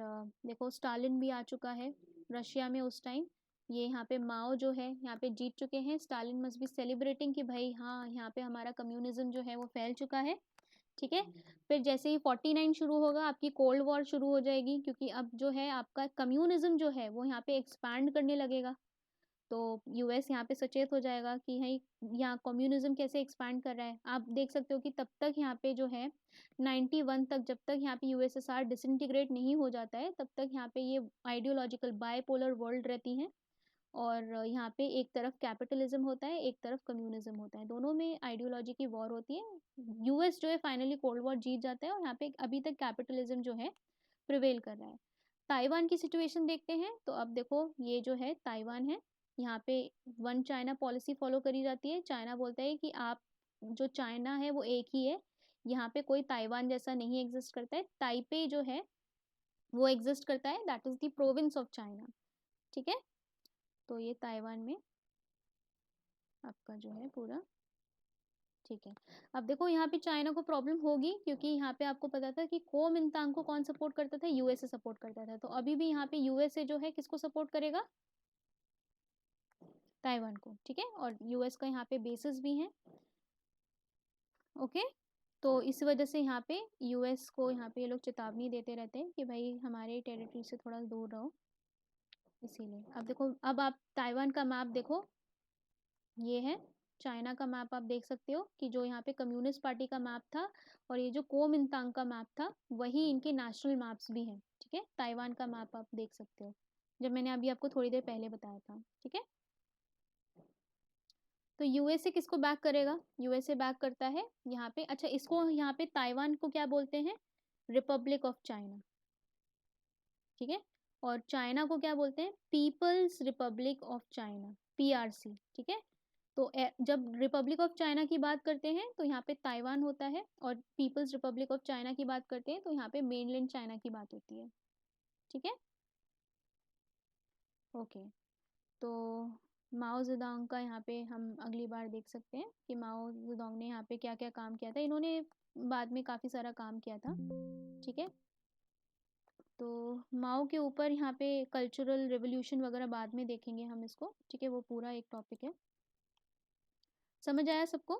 देखो स्टालिन भी आ चुका है रशिया में उस टाइम। ये यहाँ पे माओ जो है यहाँ पे जीत चुके हैं। स्टालिन मस्ट बी सेलिब्रेटिंग कि भाई हाँ यहाँ पे हमारा कम्युनिज्म जो है वो फैल चुका है। ठीक है, फिर जैसे ही 49 शुरू होगा आपकी कोल्ड वॉर शुरू हो जाएगी, क्योंकि अब जो है आपका कम्युनिज्म जो है वो यहाँ पे एक्सपैंड करने लगेगा। तो यूएस यहाँ पे सचेत हो जाएगा कि भाई यहाँ कम्युनिज्म कैसे एक्सपैंड कर रहा है। आप देख सकते हो कि तब तक यहाँ पे जो है 91 तक, जब तक यहाँ पे यूएसएसआर डिसइंटीग्रेट नहीं हो जाता है तब तक यहाँ पे ये आइडियोलॉजिकल बायपोलर वर्ल्ड रहती हैं। और यहाँ पे एक तरफ कैपिटलिज्म होता है, एक तरफ कम्युनिज्म होता है, दोनों में आइडियोलॉजी की वॉर होती है। यूएस जो है फाइनली कोल्ड वॉर जीत जाता है और यहाँ पे अभी तक कैपिटलिज्म जो है प्रिवेल कर रहा है। ताइवान की सिचुएशन देखते हैं, तो अब देखो ये जो है ताइवान है, यहाँ पे वन चाइना पॉलिसी फॉलो करी जाती है। चाइना बोलता है कि आप जो चाइना है वो एक ही है, यहाँ पे कोई ताइवान जैसा नहीं एग्जिस्ट करता है। ताइपे जो है वो एग्जिस्ट करता है, that is the province of China. ठीक है, तो ये ताइवान में आपका जो है पूरा। ठीक है, अब देखो यहाँ पे चाइना को प्रॉब्लम होगी, क्योंकि यहाँ पे आपको पता था कि कोमिंतांग को कौन सपोर्ट करता था, यूएसए सपोर्ट करता था। तो अभी भी यहाँ पे यूएसए जो है किसको सपोर्ट करेगा, ताइवान को। ठीक है, और यूएस का यहाँ पे बेसिस भी हैं। ओके, तो इस वजह से यहाँ पे यूएस को यहाँ पे ये लोग चेतावनी देते रहते हैं कि भाई हमारे टेरिटरी से थोड़ा दूर रहो। इसीलिए अब देखो, अब आप ताइवान का मैप देखो, ये है चाइना का मैप। आप देख सकते हो कि जो यहाँ पे कम्युनिस्ट पार्टी का मैप था और ये जो कोमिंतांग का मैप था, वही इनके नेशनल मैप्स भी हैं। ठीक है, ताइवान का मैप आप देख सकते हो, जब मैंने अभी आपको थोड़ी देर पहले बताया था। ठीक है, तो यूएसए किसको बैक करेगा? यूएसए बैक करता है यहाँ पे, अच्छा इसको यहाँ पे ताइवान को क्या बोलते हैं? Republic of China. ठीक है, और चाइना को क्या बोलते हैं? People's republic of China, PRC. ठीक है, तो जब रिपब्लिक ऑफ चाइना की बात करते हैं तो यहाँ पे ताइवान होता है, और पीपल्स रिपब्लिक ऑफ चाइना की बात करते हैं तो यहाँ पे मेनलैंड चाइना की बात होती है। ठीक है, ओके। तो माओ जेडोंग का यहाँ पे हम अगली बार देख सकते हैं कि माओ जेडोंग ने यहाँ पे क्या क्या काम किया था। इन्होंने बाद में काफ़ी सारा काम किया था। ठीक है, तो माओ के ऊपर यहाँ पे कल्चरल रेवोल्यूशन वगैरह बाद में देखेंगे हम इसको। ठीक है, वो पूरा एक टॉपिक है। समझ आया सबको?